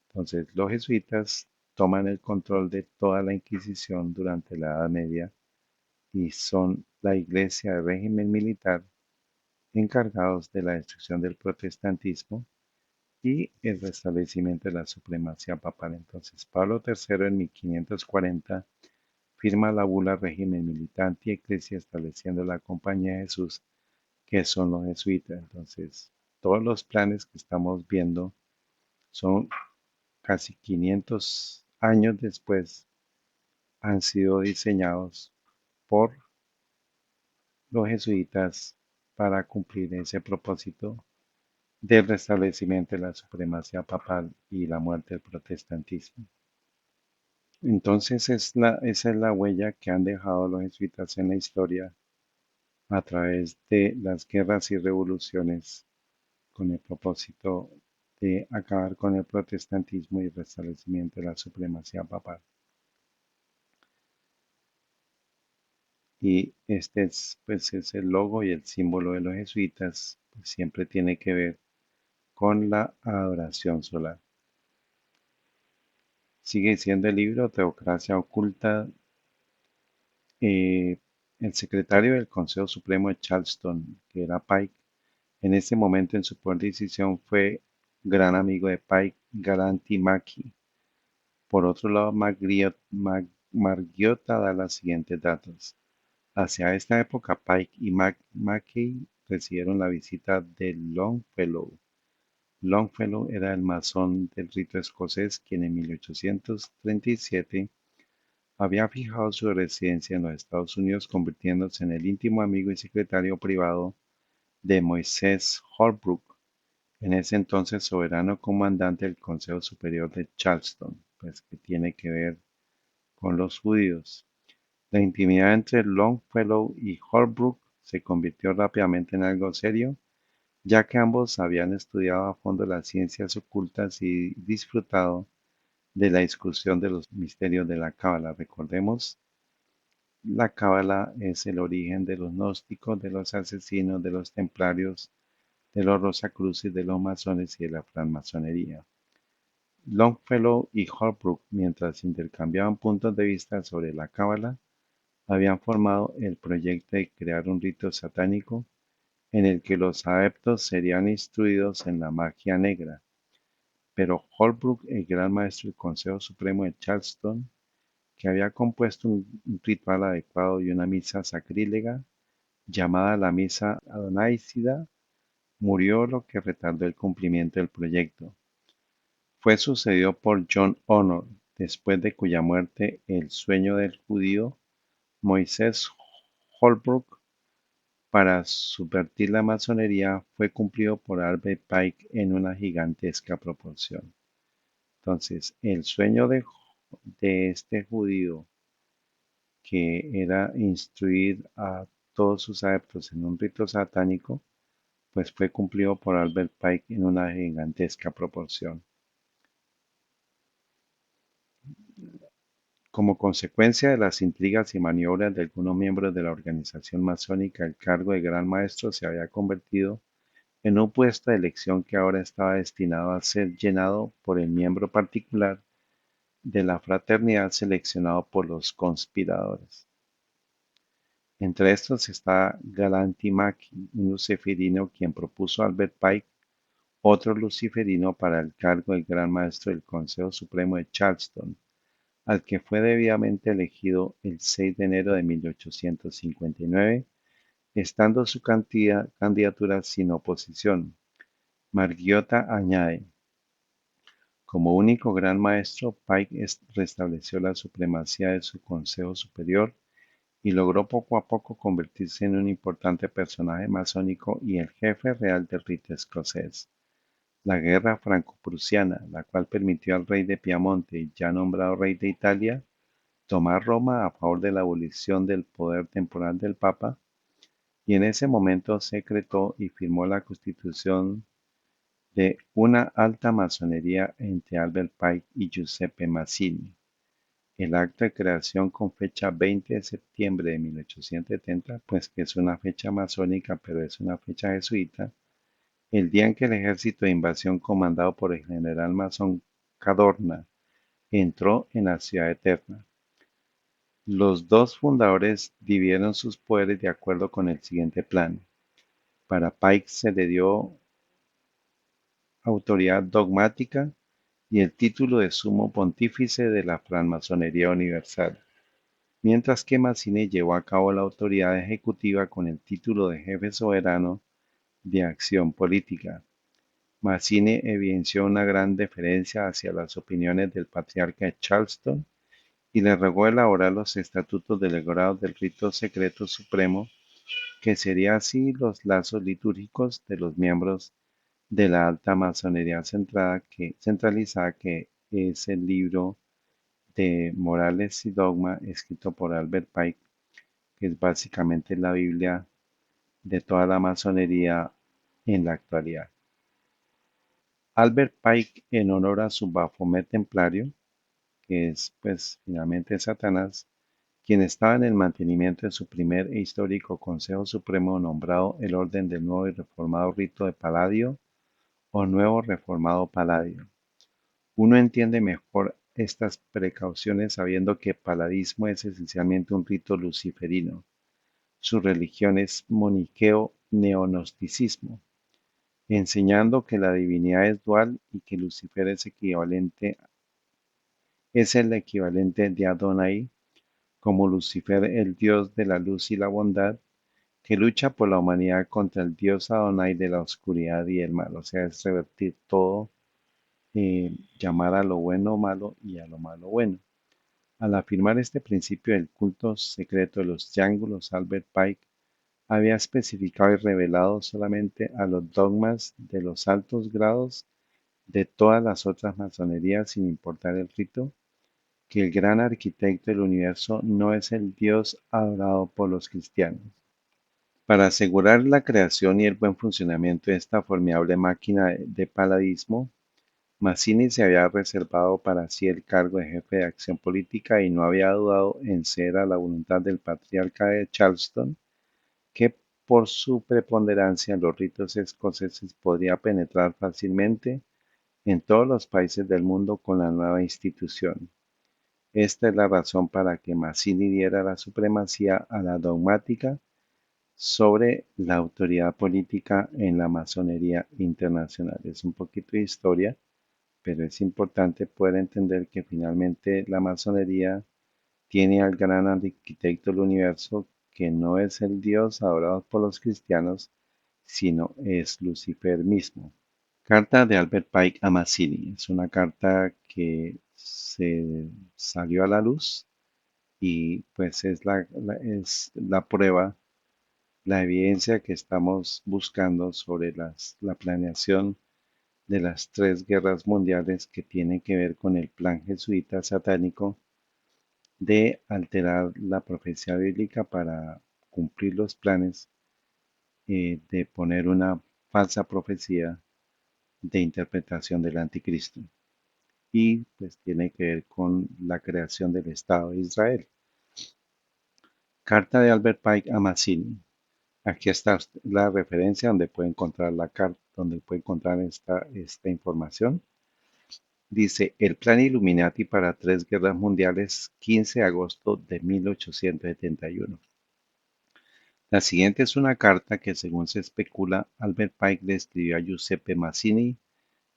Entonces, los jesuitas toman el control de toda la Inquisición durante la Edad Media y son la iglesia de régimen militar encargados de la destrucción del protestantismo y el restablecimiento de la supremacía papal. Entonces, Pablo III en 1540 firma la bula Régimen Militar Anti-Eclesia estableciendo la Compañía de Jesús, que son los jesuitas. Entonces, todos los planes que estamos viendo son casi 500 años después, han sido diseñados por los jesuitas para cumplir ese propósito del restablecimiento de la supremacía papal y la muerte del protestantismo. Entonces esa es la huella que han dejado los jesuitas en la historia a través de las guerras y revoluciones con el propósito de acabar con el protestantismo y el restablecimiento de la supremacía papal. Y este es, pues, es el logo y el símbolo de los jesuitas, pues siempre tiene que ver con la adoración solar. Sigue siendo el libro Teocracia Oculta. eh, el secretario del Consejo Supremo de Charleston, que era Pike, en ese momento en su poder de decisión fue gran amigo de Pike, Galanti Mackey. Por otro lado, Margiotta da los siguientes datos. Hacia esta época, Pike y Mackey recibieron la visita de Longfellow. Longfellow era el masón del rito escocés, quien en 1837 había fijado su residencia en los Estados Unidos, convirtiéndose en el íntimo amigo y secretario privado de Moisés Holbrook, en ese entonces soberano comandante del Consejo Superior de Charleston, pues que tiene que ver con los judíos. La intimidad entre Longfellow y Holbrook se convirtió rápidamente en algo serio, ya que ambos habían estudiado a fondo las ciencias ocultas y disfrutado de la discusión de los misterios de la Cábala. Recordemos, la Cábala es el origen de los gnósticos, de los asesinos, de los templarios, de los rosacruces, de los masones y de la francmasonería. Longfellow y Holbrook, mientras intercambiaban puntos de vista sobre la Cábala, habían formado el proyecto de crear un rito satánico en el que los adeptos serían instruidos en la magia negra, pero Holbrook, el gran maestro del Consejo Supremo de Charleston, que había compuesto un ritual adecuado y una misa sacrílega llamada la Misa Adonaicida, murió, lo que retardó el cumplimiento del proyecto. Fue sucedido por John Honor, después de cuya muerte el sueño del judío Moisés Holbrook para subvertir la masonería fue cumplido por Albert Pike en una gigantesca proporción. Entonces, el sueño de este judío, que era instruir a todos sus adeptos en un rito satánico, pues fue cumplido por Albert Pike en una gigantesca proporción. Como consecuencia de las intrigas y maniobras de algunos miembros de la organización masónica, el cargo de Gran Maestro se había convertido en un puesto de elección que ahora estaba destinado a ser llenado por el miembro particular de la fraternidad seleccionado por los conspiradores. Entre estos está Galanti Mackey, un luciferino quien propuso a Albert Pike otro luciferino para el cargo de Gran Maestro del Consejo Supremo de Charleston, al que fue debidamente elegido el 6 de enero de 1859, estando su candidatura sin oposición. Margiotta añade: como único gran maestro, Pike restableció la supremacía de su consejo superior y logró poco a poco convertirse en un importante personaje masónico y el jefe real del rito escocés. La guerra franco-prusiana, la cual permitió al rey de Piamonte, ya nombrado rey de Italia, tomar Roma a favor de la abolición del poder temporal del Papa, y en ese momento secretó y firmó la constitución de una alta masonería entre Albert Pike y Giuseppe Mazzini. El acto de creación con fecha 20 de septiembre de 1870, pues que es una fecha masónica, pero es una fecha jesuita, el día en que el ejército de invasión comandado por el general masón Cadorna entró en la ciudad eterna. Los dos fundadores dividieron sus poderes de acuerdo con el siguiente plan. Para Pike se le dio autoridad dogmática y el título de sumo pontífice de la francmasonería universal, mientras que Mazzini llevó a cabo la autoridad ejecutiva con el título de jefe soberano de acción política. Mazzini evidenció una gran deferencia hacia las opiniones del patriarca de Charleston y le rogó elaborar los estatutos delegados del rito secreto supremo, que sería así los lazos litúrgicos de los miembros de la alta masonería centralizada, que es el libro de Morales y Dogma escrito por Albert Pike, que es básicamente la Biblia de toda la masonería en la actualidad. Albert Pike, en honor a su Baphomet templario, que es pues finalmente Satanás, quien estaba en el mantenimiento de su primer e histórico Consejo Supremo nombrado el Orden del Nuevo y Reformado Rito de Palladio o Nuevo Reformado Palladio. Uno entiende mejor estas precauciones sabiendo que paladismo es esencialmente un rito luciferino. Su religión es moniqueo-neognosticismo, enseñando que la divinidad es dual y que Lucifer es el equivalente de Adonai, como Lucifer, el dios de la luz y la bondad, que lucha por la humanidad contra el dios Adonai de la oscuridad y el mal. O sea, es revertir todo, llamar a lo bueno malo y a lo malo bueno. Al afirmar este principio del culto secreto de los triángulos, Albert Pike había especificado y revelado solamente a los dogmas de los altos grados de todas las otras masonerías, sin importar el rito, que el gran arquitecto del universo no es el Dios adorado por los cristianos. Para asegurar la creación y el buen funcionamiento de esta formidable máquina de paladismo, Mazzini se había reservado para sí el cargo de jefe de acción política y no había dudado en ceder a la voluntad del patriarca de Charleston, que por su preponderancia en los ritos escoceses podría penetrar fácilmente en todos los países del mundo con la nueva institución. Esta es la razón para que Mazzini diera la supremacía a la dogmática sobre la autoridad política en la masonería internacional. Es un poquito de historia, pero es importante poder entender que finalmente la masonería tiene al gran arquitecto del universo, que no es el Dios adorado por los cristianos, sino es Lucifer mismo. Carta de Albert Pike a Mazzini. Es una carta que se salió a la luz y pues es la prueba, la evidencia que estamos buscando sobre la planeación de las tres guerras mundiales, que tienen que ver con el plan jesuita satánico de alterar la profecía bíblica para cumplir los planes, de poner una falsa profecía de interpretación del anticristo. Y pues tiene que ver con la creación del Estado de Israel. Carta de Albert Pike a Mazzini. Aquí está la referencia donde puede encontrar la carta, donde puede encontrar esta información. Dice: el plan Illuminati para tres guerras mundiales, 15 de agosto de 1871. La siguiente es una carta que, según se especula, Albert Pike le escribió a Giuseppe Mazzini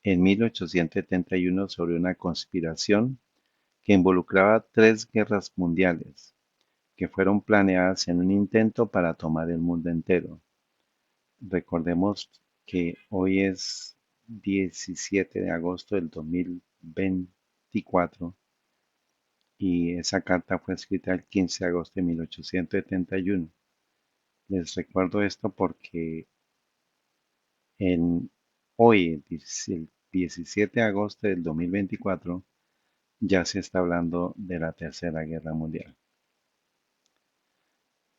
en 1871 sobre una conspiración que involucraba tres guerras mundiales, que fueron planeadas en un intento para tomar el mundo entero. Recordemos que hoy es 17 de agosto del 2024 y esa carta fue escrita el 15 de agosto de 1871. Les recuerdo esto porque en hoy, el 17 de agosto del 2024, ya se está hablando de la Tercera Guerra Mundial.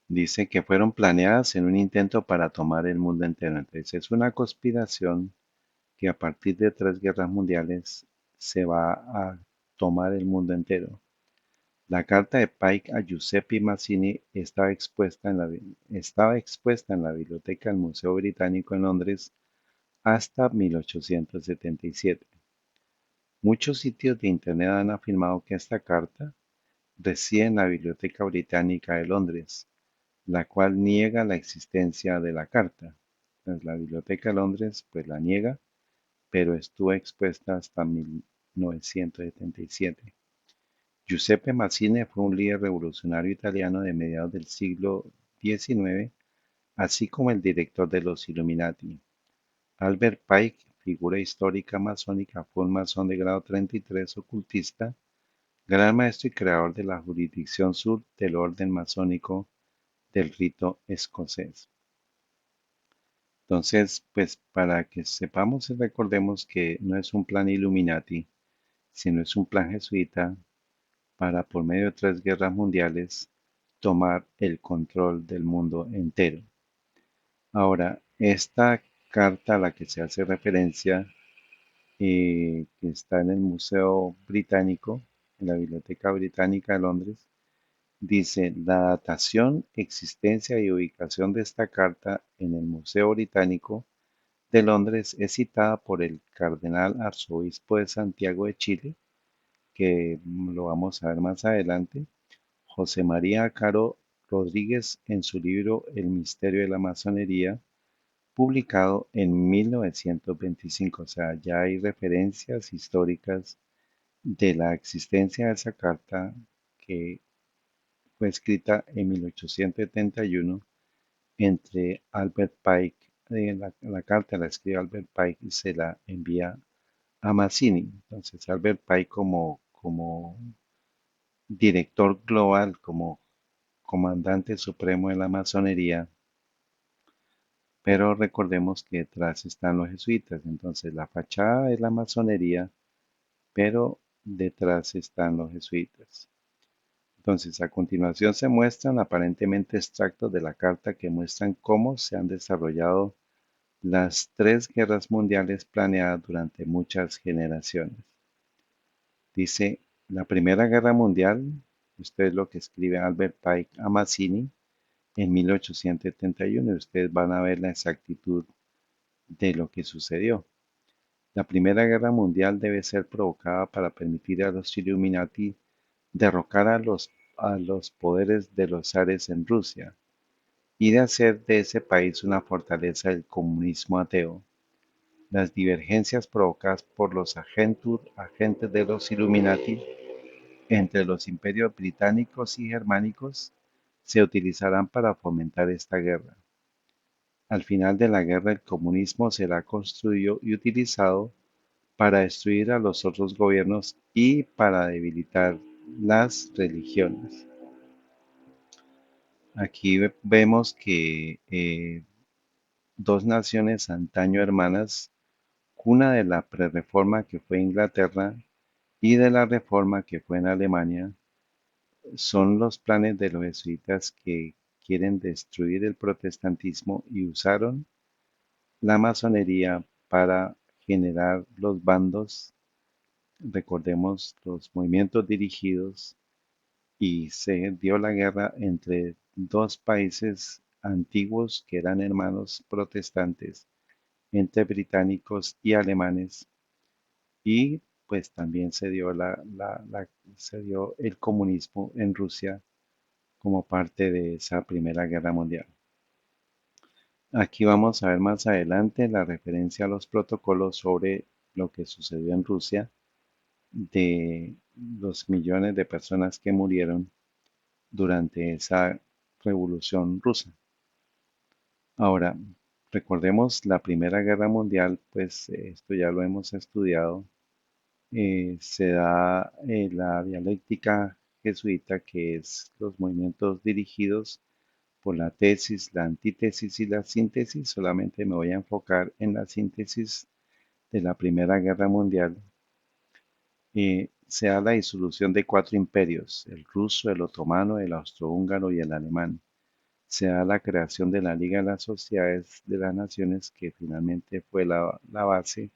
Dice que fueron planeadas en un intento para tomar el mundo entero. Entonces es una conspiración que a partir de tres guerras mundiales se va a tomar el mundo entero. La carta de Pike a Giuseppe Mazzini estaba expuesta en la biblioteca del Museo Británico en Londres hasta 1877. Muchos sitios de Internet han afirmado que esta carta reside en la Biblioteca Británica de Londres, la cual niega la existencia de la carta. Pues la Biblioteca de Londres pues la niega, pero estuvo expuesta hasta 1977. Giuseppe Mazzini fue un líder revolucionario italiano de mediados del siglo XIX, así como el director de los Illuminati. Albert Pike, figura histórica masónica, fue un masón de grado 33 ocultista, gran maestro y creador de la jurisdicción sur del orden masónico del rito escocés. Entonces, pues para que sepamos y recordemos que no es un plan Illuminati, sino es un plan jesuita para, por medio de 3 guerras mundiales, tomar el control del mundo entero. Ahora, esta carta a la que se hace referencia, que está en el Museo Británico, en la Biblioteca Británica de Londres, dice: la datación, existencia y ubicación de esta carta en el Museo Británico de Londres es citada por el cardenal arzobispo de Santiago de Chile, que lo vamos a ver más adelante, José María Caro Rodríguez, en su libro El misterio de la masonería, publicado en 1925. O sea, ya hay referencias históricas de la existencia de esa carta que fue escrita en 1871 entre Albert Pike. La carta la escribe Albert Pike y se la envía a Mazzini. Entonces, Albert Pike como director global, como comandante supremo de la masonería, pero recordemos que detrás están los jesuitas. Entonces, la fachada es la masonería, pero detrás están los jesuitas. Entonces, a continuación se muestran aparentemente extractos de la carta que muestran cómo se han desarrollado las 3 guerras mundiales planeadas durante muchas generaciones. Dice: la Primera Guerra Mundial, esto es lo que escribe Albert Pike a Mazzini en 1871, y ustedes van a ver la exactitud de lo que sucedió. La Primera Guerra Mundial debe ser provocada para permitir a los Illuminati derrocar a los poderes de los zares en Rusia y de hacer de ese país una fortaleza del comunismo ateo. Las divergencias provocadas por los agentes de los Illuminati entre los imperios británicos y germánicos se utilizarán para fomentar esta guerra. Al final de la guerra, el comunismo será construido y utilizado para destruir a los otros gobiernos y para debilitar las religiones. Aquí vemos que dos naciones antaño hermanas, cuna de la prerreforma que fue Inglaterra y de la reforma que fue en Alemania, son los planes de los jesuitas que quieren destruir el protestantismo y usaron la masonería para generar los bandos. Recordemos los movimientos dirigidos, y se dio la guerra entre dos países antiguos que eran hermanos protestantes, entre británicos y alemanes, y pues también se dio el comunismo en Rusia como parte de esa Primera Guerra Mundial. Aquí vamos a ver más adelante la referencia a los protocolos sobre lo que sucedió en Rusia, de los millones de personas que murieron durante esa revolución rusa. Ahora, recordemos la Primera Guerra Mundial, pues esto ya lo hemos estudiado. Se da la dialéctica jesuita, que es los movimientos dirigidos por la tesis, la antítesis y la síntesis. Solamente me voy a enfocar en la síntesis de la Primera Guerra Mundial. Se da la disolución de 4 imperios: el ruso, el otomano, el austrohúngaro y el alemán. Se da la creación de la Liga de las Sociedades de las Naciones, que finalmente fue la base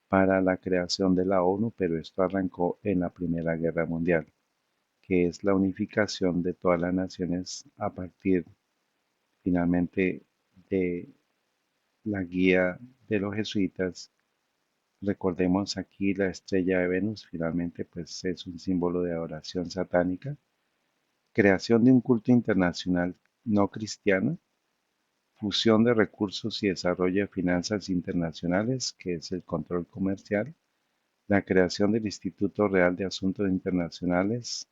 para la creación de la ONU, pero esto arrancó en la Primera Guerra Mundial, que es la unificación de todas las naciones a partir finalmente de la guía de los jesuitas. Recordemos aquí la estrella de Venus, finalmente pues es un símbolo de adoración satánica, creación de un culto internacional no cristiano, fusión de recursos y desarrollo de finanzas internacionales, que es el control comercial, la creación del Instituto Real de Asuntos Internacionales,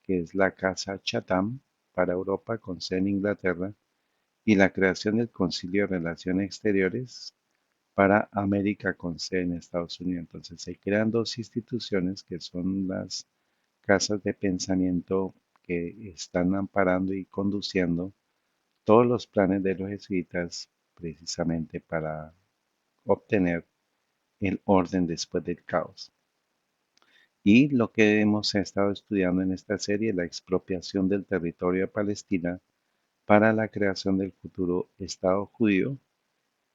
que es la Casa Chatham para Europa con sede en Inglaterra, y la creación del Concilio de Relaciones Exteriores para América con sede en Estados Unidos. Entonces se crean dos instituciones que son las casas de pensamiento que están amparando y conduciendo todos los planes de los jesuitas precisamente para obtener el orden después del caos. Y lo que hemos estado estudiando en esta serie, la expropiación del territorio de Palestina para la creación del futuro Estado judío,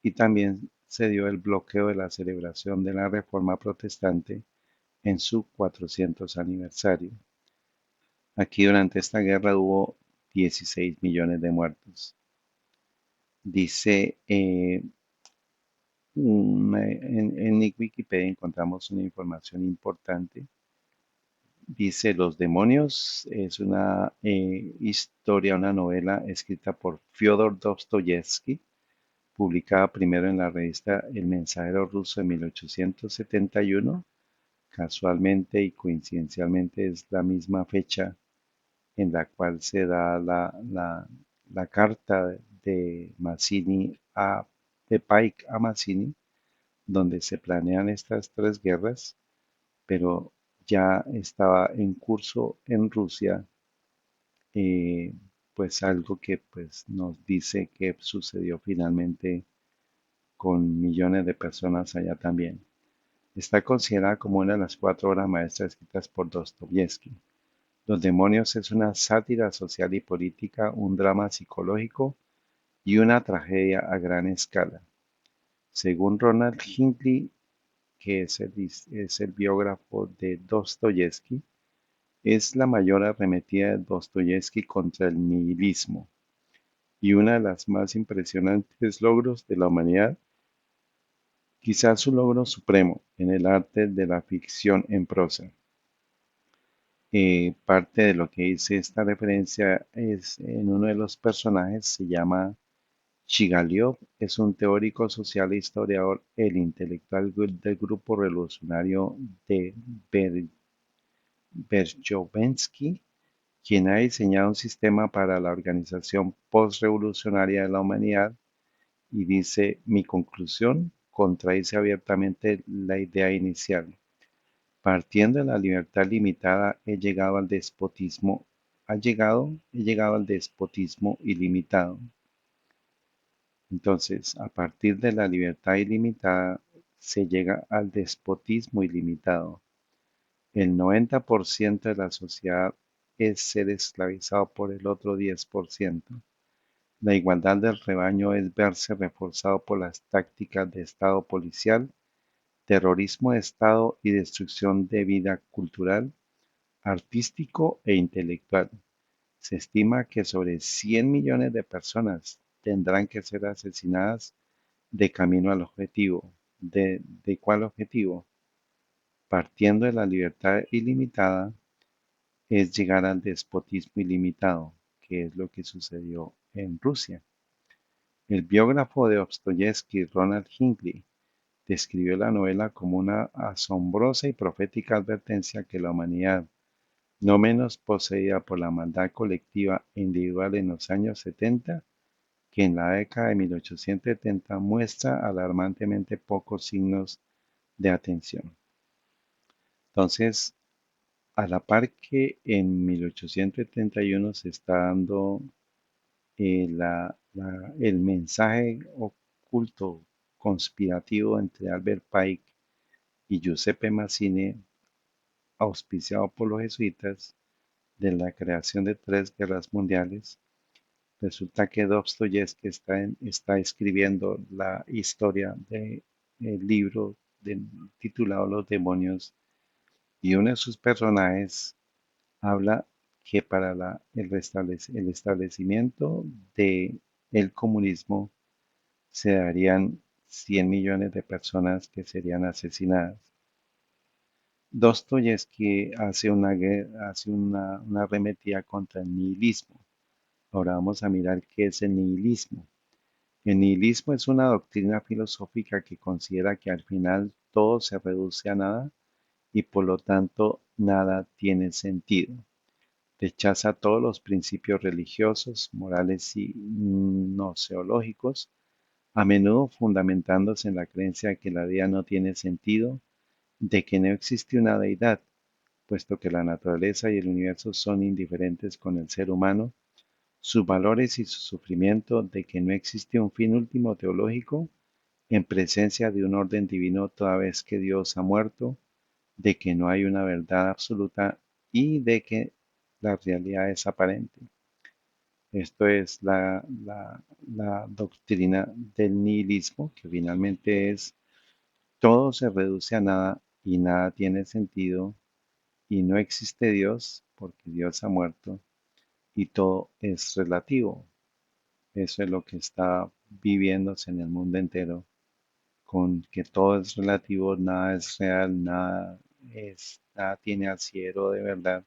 y también se dio el bloqueo de la celebración de la Reforma Protestante en su 400 aniversario. Aquí durante esta guerra hubo 16 millones de muertos. Dice, en Wikipedia encontramos una información importante. Dice Los demonios es una historia, una novela escrita por Fyodor Dostoyevsky, publicada primero en la revista El Mensajero Ruso en 1871. Casualmente y coincidencialmente es la misma fecha en la cual se da la carta de Mazzini de Pike a Mazzini, donde se planean estas tres guerras, pero ya estaba en curso en Rusia, eh, pues algo que pues nos dice que sucedió finalmente con millones de personas allá también. Está considerada como una de las cuatro obras maestras escritas por Dostoyevsky. Los demonios es una sátira social y política, un drama psicológico y una tragedia a gran escala. Según Ronald Hinckley, que es el biógrafo de Dostoyevsky, es la mayor arremetida de Dostoyevsky contra el nihilismo y una de las más impresionantes logros de la humanidad, quizás su logro supremo en el arte de la ficción en prosa. Parte de lo que dice esta referencia es en uno de los personajes, se llama Chigaliov, es un teórico social e historiador, el intelectual del grupo revolucionario de Berjovensky, quien ha diseñado un sistema para la organización postrevolucionaria de la humanidad, y dice, mi conclusión contradice abiertamente la idea inicial. Partiendo de la libertad limitada, he llegado al despotismo ilimitado. Entonces, a partir de la libertad ilimitada, se llega al despotismo ilimitado. El 90% de la sociedad es ser esclavizado por el otro 10%. La igualdad del rebaño es verse reforzado por las tácticas de Estado policial, terrorismo de Estado y destrucción de vida cultural, artístico e intelectual. Se estima que sobre 100 millones de personas tendrán que ser asesinadas de camino al objetivo. ¿De cuál objetivo? Partiendo de la libertad ilimitada, es llegar al despotismo ilimitado, que es lo que sucedió en Rusia. El biógrafo de Dostoyevsky, Ronald Hinckley, describió la novela como una asombrosa y profética advertencia que la humanidad, no menos poseída por la maldad colectiva e individual en los años 70, que en la década de 1870 muestra alarmantemente pocos signos de atención. Entonces, a la par que en 1871 se está dando el mensaje oculto conspirativo entre Albert Pike y Giuseppe Mazzini, auspiciado por los jesuitas, de la creación de tres guerras mundiales. Resulta que Dostoyevsky está escribiendo la historia del libro titulado Los demonios, y uno de sus personajes habla que para el establecimiento de el comunismo se darían 100 millones de personas que serían asesinadas. Dostoyevsky hace una arremetida contra el nihilismo. Ahora vamos a mirar qué es el nihilismo. El nihilismo es una doctrina filosófica que considera que al final todo se reduce a nada y por lo tanto nada tiene sentido. Rechaza todos los principios religiosos, morales y gnoseológicos, a menudo fundamentándose en la creencia de que la vida no tiene sentido, de que no existe una deidad, puesto que la naturaleza y el universo son indiferentes con el ser humano, sus valores y su sufrimiento, de que no existe un fin último teológico en presencia de un orden divino toda vez que Dios ha muerto, de que no hay una verdad absoluta y de que la realidad es aparente. Esto es la doctrina del nihilismo, que finalmente es todo se reduce a nada y nada tiene sentido y no existe Dios porque Dios ha muerto y todo es relativo. Eso es lo que está viviéndose en el mundo entero, con que todo es relativo, nada es real, nada tiene asiero de verdad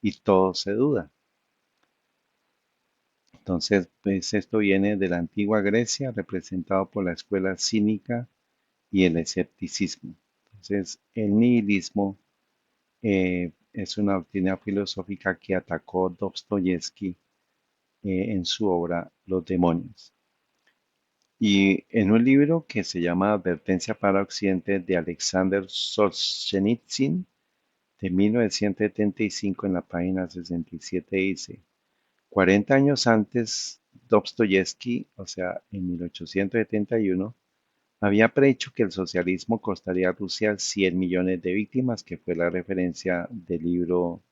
y todo se duda. Entonces, pues esto viene de la antigua Grecia, representado por la escuela cínica y el escepticismo. Entonces, el nihilismo es una doctrina filosófica que atacó Dostoyevsky en su obra Los demonios. Y en un libro que se llama Advertencia para Occidente de Alexander Solzhenitsyn de 1975 en la página 67 dice, 40 años antes, Dostoyevsky, o sea, en 1871, había predicho que el socialismo costaría a Rusia 100 millones de víctimas, que fue la referencia del libro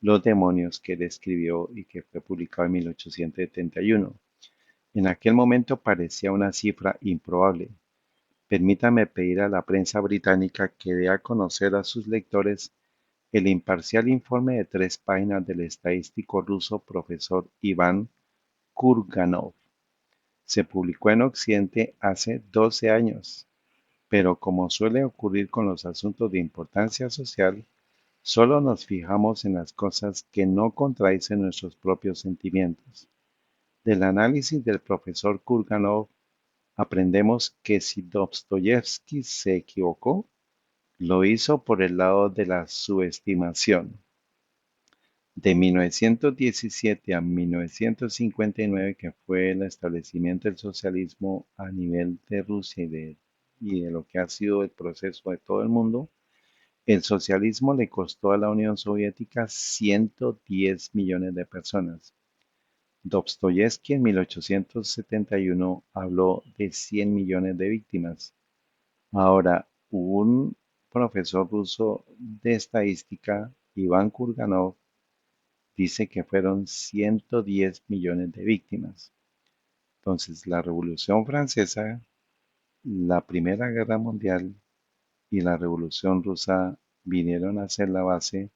Los demonios que él escribió y que fue publicado en 1871. En aquel momento parecía una cifra improbable. Permítame pedir a la prensa británica que dé a conocer a sus lectores el imparcial informe de 3 páginas del estadístico ruso profesor Iván Kurganov. Se publicó en Occidente hace 12 años, pero como suele ocurrir con los asuntos de importancia social, solo nos fijamos en las cosas que no contradicen nuestros propios sentimientos. Del análisis del profesor Kurganov aprendemos que si Dostoyevsky se equivocó, lo hizo por el lado de la subestimación. De 1917 a 1959, que fue el establecimiento del socialismo a nivel de Rusia y de lo que ha sido el proceso de todo el mundo, el socialismo le costó a la Unión Soviética 110 millones de personas. Dostoyevsky en 1871 habló de 100 millones de víctimas. Ahora, un profesor ruso de estadística, Iván Kurganov, dice que fueron 110 millones de víctimas. Entonces, la Revolución Francesa, la Primera Guerra Mundial y la Revolución Rusa vinieron a ser la base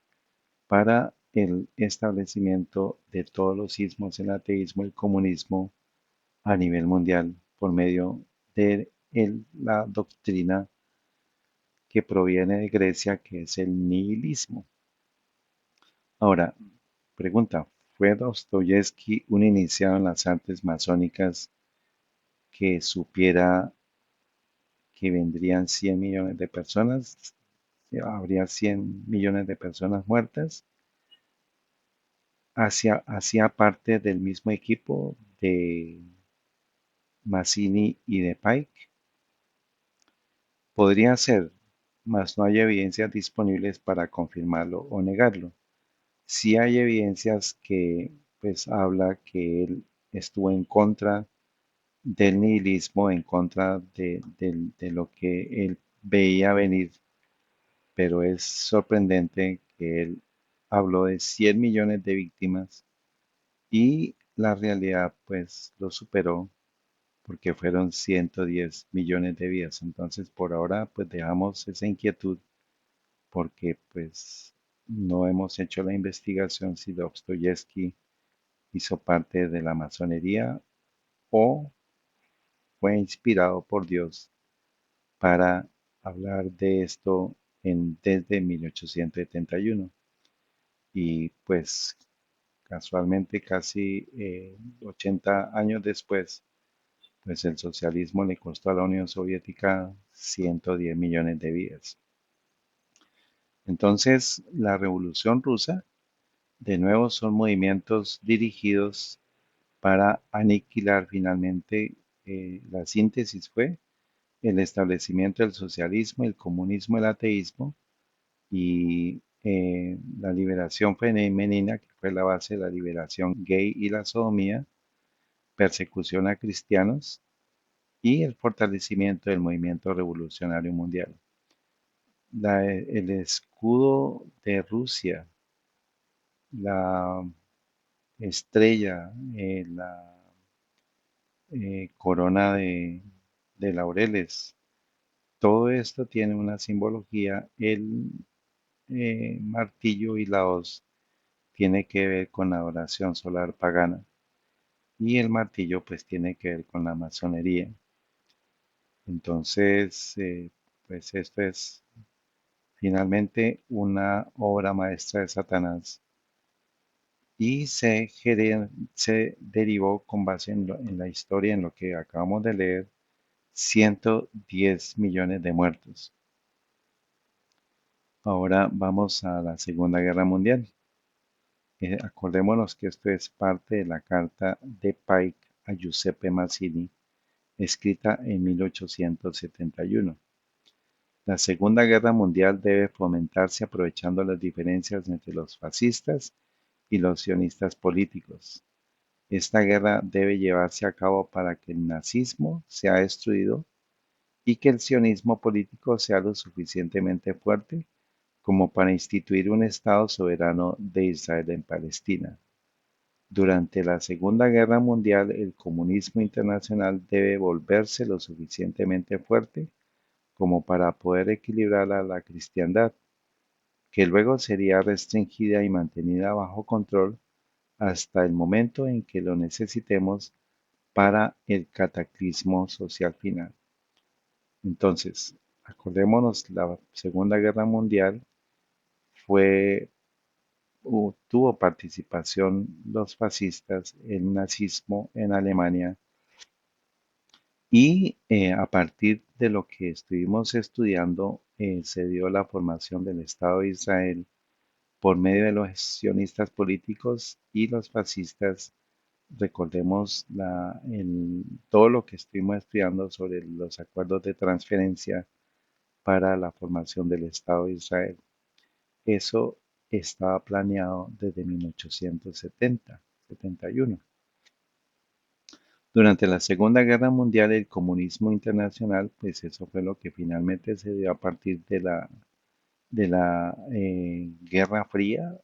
para el establecimiento de todos los ismos, el ateísmo, el comunismo a nivel mundial por medio de la doctrina que proviene de Grecia, que es el nihilismo. Ahora, pregunta, ¿fue Dostoyevsky un iniciado en las artes masónicas que supiera que vendrían 100 millones de personas? ¿Habría 100 millones de personas muertas? ¿Hacía parte del mismo equipo de Mazzini y de Pike? Podría ser, mas no hay evidencias disponibles para confirmarlo o negarlo. Sí hay evidencias que pues habla que él estuvo en contra del nihilismo, en contra de lo que él veía venir, pero es sorprendente que él habló de 100 millones de víctimas y la realidad pues lo superó porque fueron 110 millones de vidas. Entonces por ahora pues dejamos esa inquietud porque pues No hemos hecho la investigación si Dostoyevsky hizo parte de la masonería o fue inspirado por Dios para hablar de esto desde 1871. Y pues casualmente casi 80 años después, pues el socialismo le costó a la Unión Soviética 110 millones de vidas. Entonces, la Revolución Rusa, de nuevo, son movimientos dirigidos para aniquilar finalmente. La síntesis fue el establecimiento del socialismo, el comunismo, el ateísmo y la liberación femenina, que fue la base de la liberación gay y la sodomía, persecución a cristianos y el fortalecimiento del movimiento revolucionario mundial. El escudo de Rusia, la estrella, la corona de laureles, todo esto tiene una simbología. El martillo y la hoz tiene que ver con la adoración solar pagana y el martillo pues tiene que ver con la masonería. Entonces, pues esto es finalmente una obra maestra de Satanás y se derivó con base en la historia, en lo que acabamos de leer, 110 millones de muertos. Ahora vamos a la Segunda Guerra Mundial. Acordémonos que esto es parte de la carta de Pike a Giuseppe Mazzini, escrita en 1871. La Segunda Guerra Mundial debe fomentarse aprovechando las diferencias entre los fascistas y los sionistas políticos. Esta guerra debe llevarse a cabo para que el nazismo sea destruido y que el sionismo político sea lo suficientemente fuerte como para instituir un Estado soberano de Israel en Palestina. Durante la Segunda Guerra Mundial, el comunismo internacional debe volverse lo suficientemente fuerte como para poder equilibrar a la cristiandad, que luego sería restringida y mantenida bajo control hasta el momento en que lo necesitemos para el cataclismo social final. Entonces, acordémonos, la Segunda Guerra Mundial fue, tuvo participación los fascistas, el nazismo en Alemania y a partir de lo que estuvimos estudiando se dio la formación del Estado de Israel por medio de los sionistas políticos y los fascistas. Recordemos todo lo que estuvimos estudiando sobre los acuerdos de transferencia para la formación del Estado de Israel. Eso estaba planeado desde 1871. Durante la Segunda Guerra Mundial, el comunismo internacional, pues eso fue lo que finalmente se dio a partir de la Guerra Fría.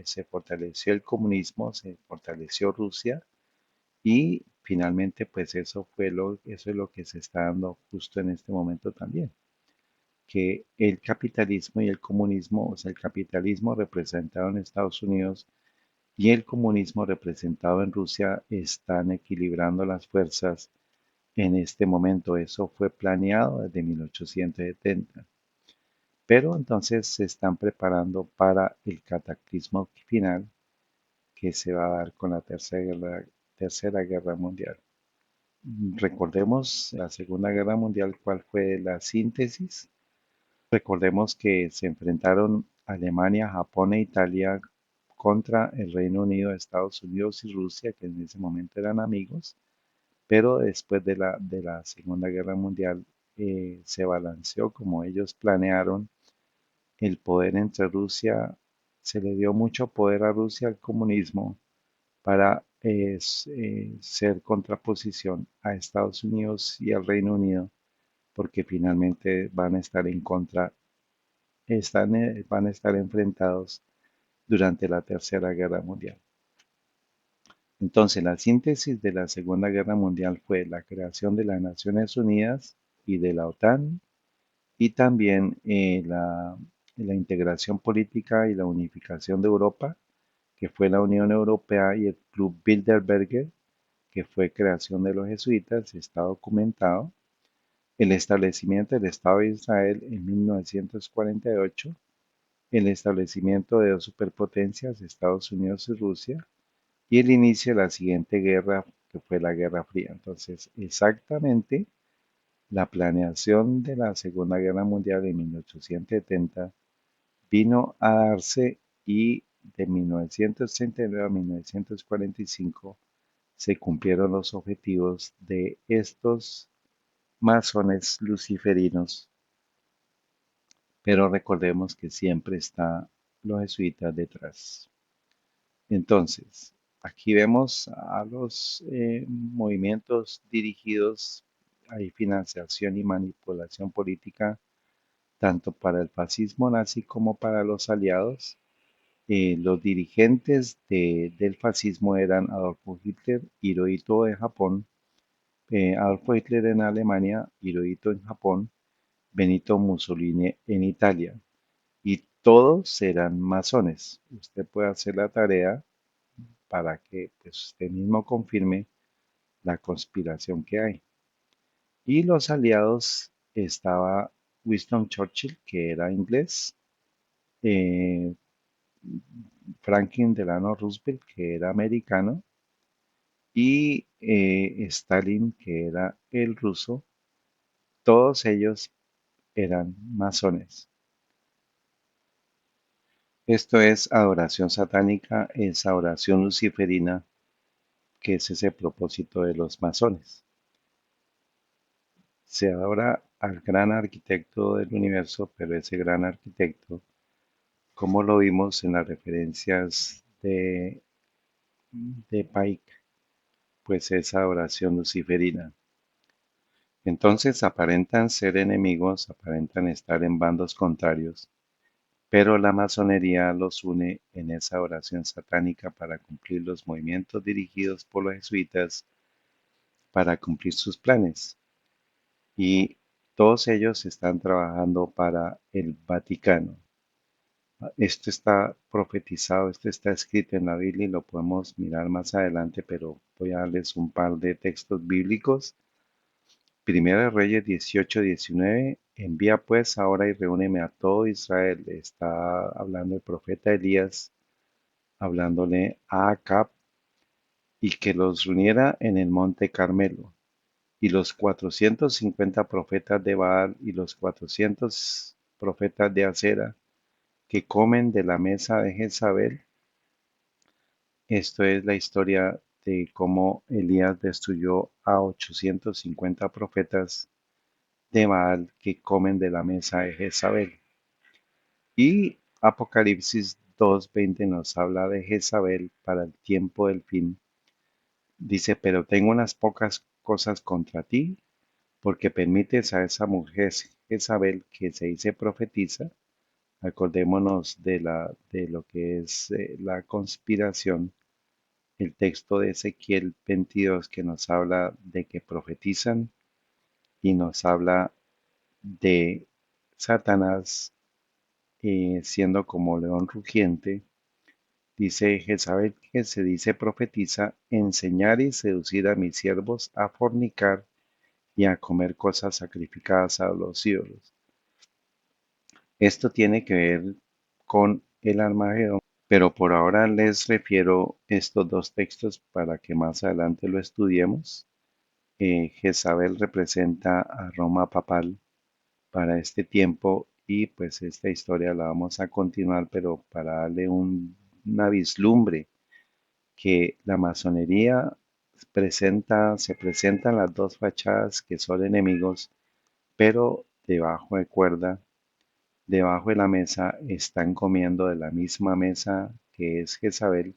Se fortaleció el comunismo, se fortaleció Rusia y finalmente, pues eso es lo que se está dando justo en este momento también, que el capitalismo y el comunismo, o sea, el capitalismo representado en Estados Unidos y el comunismo representado en Rusia están equilibrando las fuerzas en este momento. Eso fue planeado desde 1870. Pero entonces se están preparando para el cataclismo final que se va a dar con la Tercera Guerra Mundial. Recordemos la Segunda Guerra Mundial, cuál fue la síntesis. Recordemos que se enfrentaron Alemania, Japón e Italia contra el Reino Unido, Estados Unidos y Rusia, que en ese momento eran amigos, pero después de la Segunda Guerra Mundial se balanceó como ellos planearon el poder entre Rusia. Se le dio mucho poder a Rusia al comunismo para ser contraposición a Estados Unidos y al Reino Unido, porque finalmente van a estar en contra, van a estar enfrentados durante la Tercera Guerra Mundial. Entonces, la síntesis de la Segunda Guerra Mundial fue la creación de las Naciones Unidas y de la OTAN y también la integración política y la unificación de Europa, que fue la Unión Europea, y el Club Bilderberger, que fue creación de los jesuitas, está documentado. El establecimiento del Estado de Israel en 1948, el establecimiento de dos superpotencias, Estados Unidos y Rusia, y el inicio de la siguiente guerra, que fue la Guerra Fría. Entonces, exactamente la planeación de la Segunda Guerra Mundial en 1870 vino a darse, y de 1939 a 1945 se cumplieron los objetivos de estos masones luciferinos, pero recordemos que siempre está los jesuitas detrás. Entonces, aquí vemos a los movimientos dirigidos, hay financiación y manipulación política tanto para el fascismo nazi como para los aliados. Los dirigentes del fascismo eran Adolfo Hitler, Hirohito de Japón, Adolfo Hitler en Alemania, Hirohito en Japón, Benito Mussolini en Italia. Y todos eran masones. Usted puede hacer la tarea para que pues, usted mismo confirme la conspiración que hay. Y los aliados estaba Winston Churchill, que era inglés, eh, Franklin Delano Roosevelt, que era americano, y Stalin, que era el ruso. Todos ellos eran masones. Esto es adoración satánica, es adoración luciferina, que es ese propósito de los masones. Se adora al gran arquitecto del universo, pero ese gran arquitecto, como lo vimos en las referencias de Pike, pues es adoración luciferina. Entonces aparentan ser enemigos, aparentan estar en bandos contrarios, pero la masonería los une en esa oración satánica para cumplir los movimientos dirigidos por los jesuitas para cumplir sus planes. Y todos ellos están trabajando para el Vaticano. Esto está profetizado, esto está escrito en la Biblia y lo podemos mirar más adelante, pero voy a darles un par de textos bíblicos. Primera de Reyes 18:19, envía pues ahora y reúneme a todo Israel. Está hablando el profeta Elías, hablándole a Acab, y que los reuniera en el monte Carmelo. Y los 450 profetas de Baal y los 400 profetas de Acera que comen de la mesa de Jezabel. Esto es la historia de cómo Elías destruyó a 850 profetas de Baal que comen de la mesa de Jezabel. Y Apocalipsis 2:20 nos habla de Jezabel para el tiempo del fin. Dice, pero tengo unas pocas cosas contra ti, porque permites a esa mujer Jezabel que se dice profetiza. Acordémonos de lo que es la conspiración, el texto de Ezequiel 22 que nos habla de que profetizan y nos habla de Satanás siendo como león rugiente. Dice Jezabel que se dice profetiza, enseñar y seducir a mis siervos a fornicar y a comer cosas sacrificadas a los ídolos. Esto tiene que ver con el Armagedón, pero por ahora les refiero estos dos textos para que más adelante lo estudiemos. Jezabel representa a Roma papal para este tiempo, y pues esta historia la vamos a continuar, pero para darle una vislumbre que la masonería se presentan las dos fachadas que son enemigos, pero debajo de cuerda, debajo de la mesa, están comiendo de la misma mesa que es Jezabel,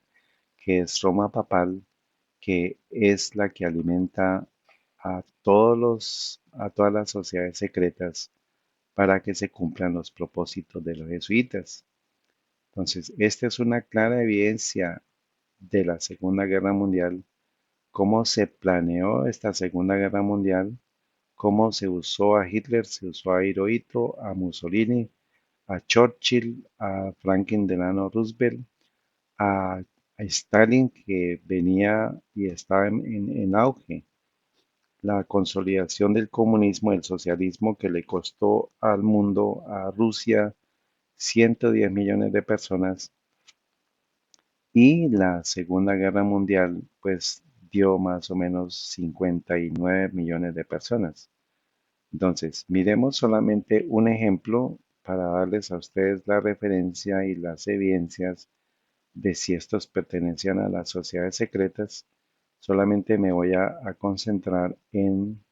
que es Roma papal, que es la que alimenta a todas las sociedades secretas para que se cumplan los propósitos de los jesuitas. Entonces, esta es una clara evidencia de la Segunda Guerra Mundial, cómo se planeó esta Segunda Guerra Mundial, cómo se usó a Hitler, se usó a Hirohito, a Mussolini, a Churchill, a Franklin Delano Roosevelt, a, a Stalin que venía y estaba en auge, la consolidación del comunismo, el socialismo que le costó al mundo, a Rusia, 110 millones de personas, y la Segunda Guerra Mundial pues dio más o menos 59 millones de personas. Entonces, miremos solamente un ejemplo para darles a ustedes la referencia y las evidencias de si estos pertenecían a las sociedades secretas. Solamente me voy a concentrar en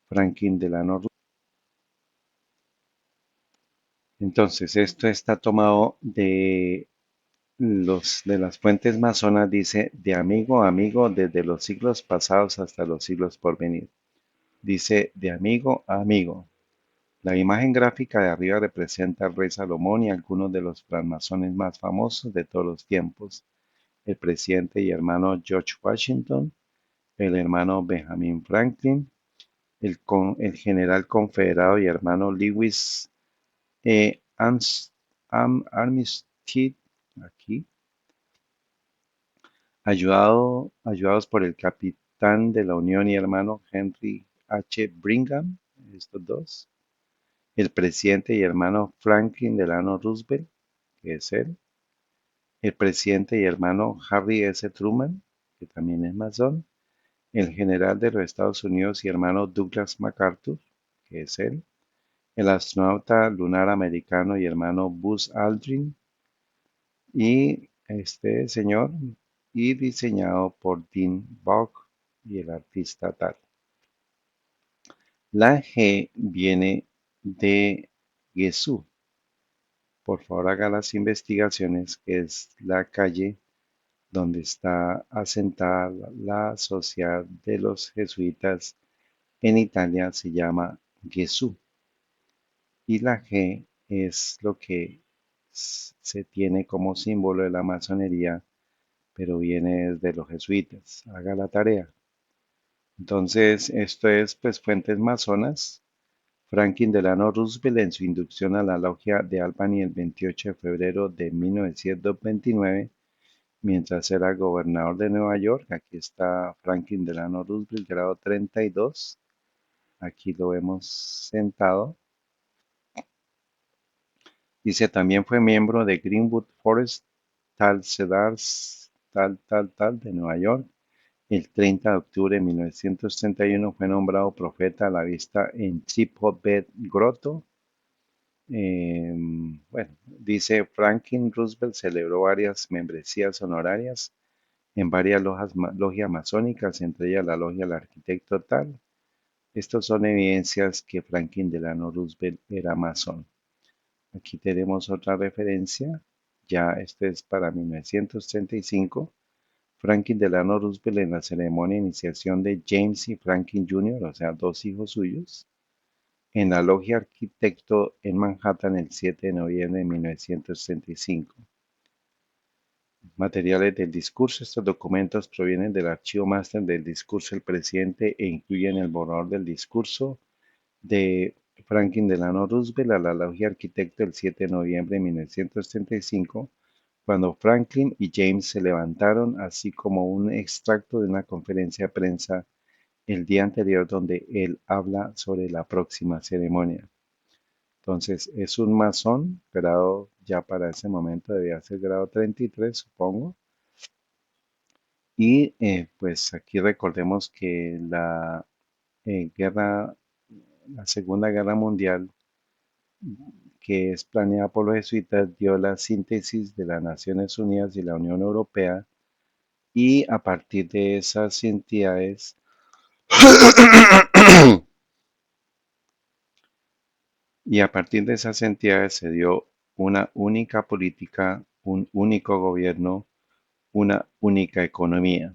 Franklin Delano Roosevelt. Entonces, esto está tomado de las fuentes masonas, dice, de amigo a amigo desde los siglos pasados hasta los siglos por venir. Dice, de amigo a amigo. La imagen gráfica de arriba representa al rey Salomón y algunos de los francmasones más famosos de todos los tiempos, el presidente y hermano George Washington, el hermano Benjamin Franklin, el general confederado y hermano Lewis Armistead, aquí, ayudados por el capitán de la Unión y hermano Henry H. Brigham, estos dos, el presidente y hermano Franklin Delano Roosevelt, que es él, el presidente y hermano Harry S. Truman, que también es masón, el general de los Estados Unidos y hermano Douglas MacArthur, que es él, el astronauta lunar americano y hermano Buzz Aldrin, y este señor, y diseñado por Dean Vaughn y el artista tal. La G viene de Gesù. Por favor, haga las investigaciones, que es la calle donde está asentada la sociedad de los jesuitas en Italia, se llama Gesù. Y la G es lo que se tiene como símbolo de la masonería, pero viene desde los jesuitas. Haga la tarea. Entonces, esto es pues fuentes masonas. Franklin Delano Roosevelt en su inducción a la logia de Albany el 28 de febrero de 1929, mientras era gobernador de Nueva York. Aquí está Franklin Delano Roosevelt, grado 32. Aquí lo vemos sentado. Dice, también fue miembro de Greenwood Forest, tal Cedars, tal, de Nueva York. El 30 de octubre de 1931 fue nombrado profeta a la vista en Chippewa Grotto. Bueno, dice Franklin Roosevelt celebró varias membresías honorarias en varias logias masónicas, entre ellas la logia del arquitecto tal. Estos son evidencias que Franklin Delano Roosevelt era masón. Aquí tenemos otra referencia, ya este es para 1935. Franklin Delano Roosevelt en la ceremonia de iniciación de James y Franklin Jr., o sea, dos hijos suyos, en la logia Arquitecto en Manhattan el 7 de noviembre de 1935. Materiales del discurso. Estos documentos provienen del archivo máster del discurso del presidente e incluyen el borrador del discurso de Franklin Delano Roosevelt a la logia Arquitecto el 7 de noviembre de 1935, cuando Franklin y James se levantaron, así como un extracto de una conferencia de prensa el día anterior donde él habla sobre la próxima ceremonia. Entonces, es un masón, grado ya para ese momento debía ser grado 33, supongo. Y pues aquí recordemos que guerra, la Segunda Guerra Mundial, que es planeada por los jesuitas, dio la síntesis de las Naciones Unidas y la Unión Europea, y a partir de esas entidades y a partir de esas entidades se dio una única política, un único gobierno, una única economía.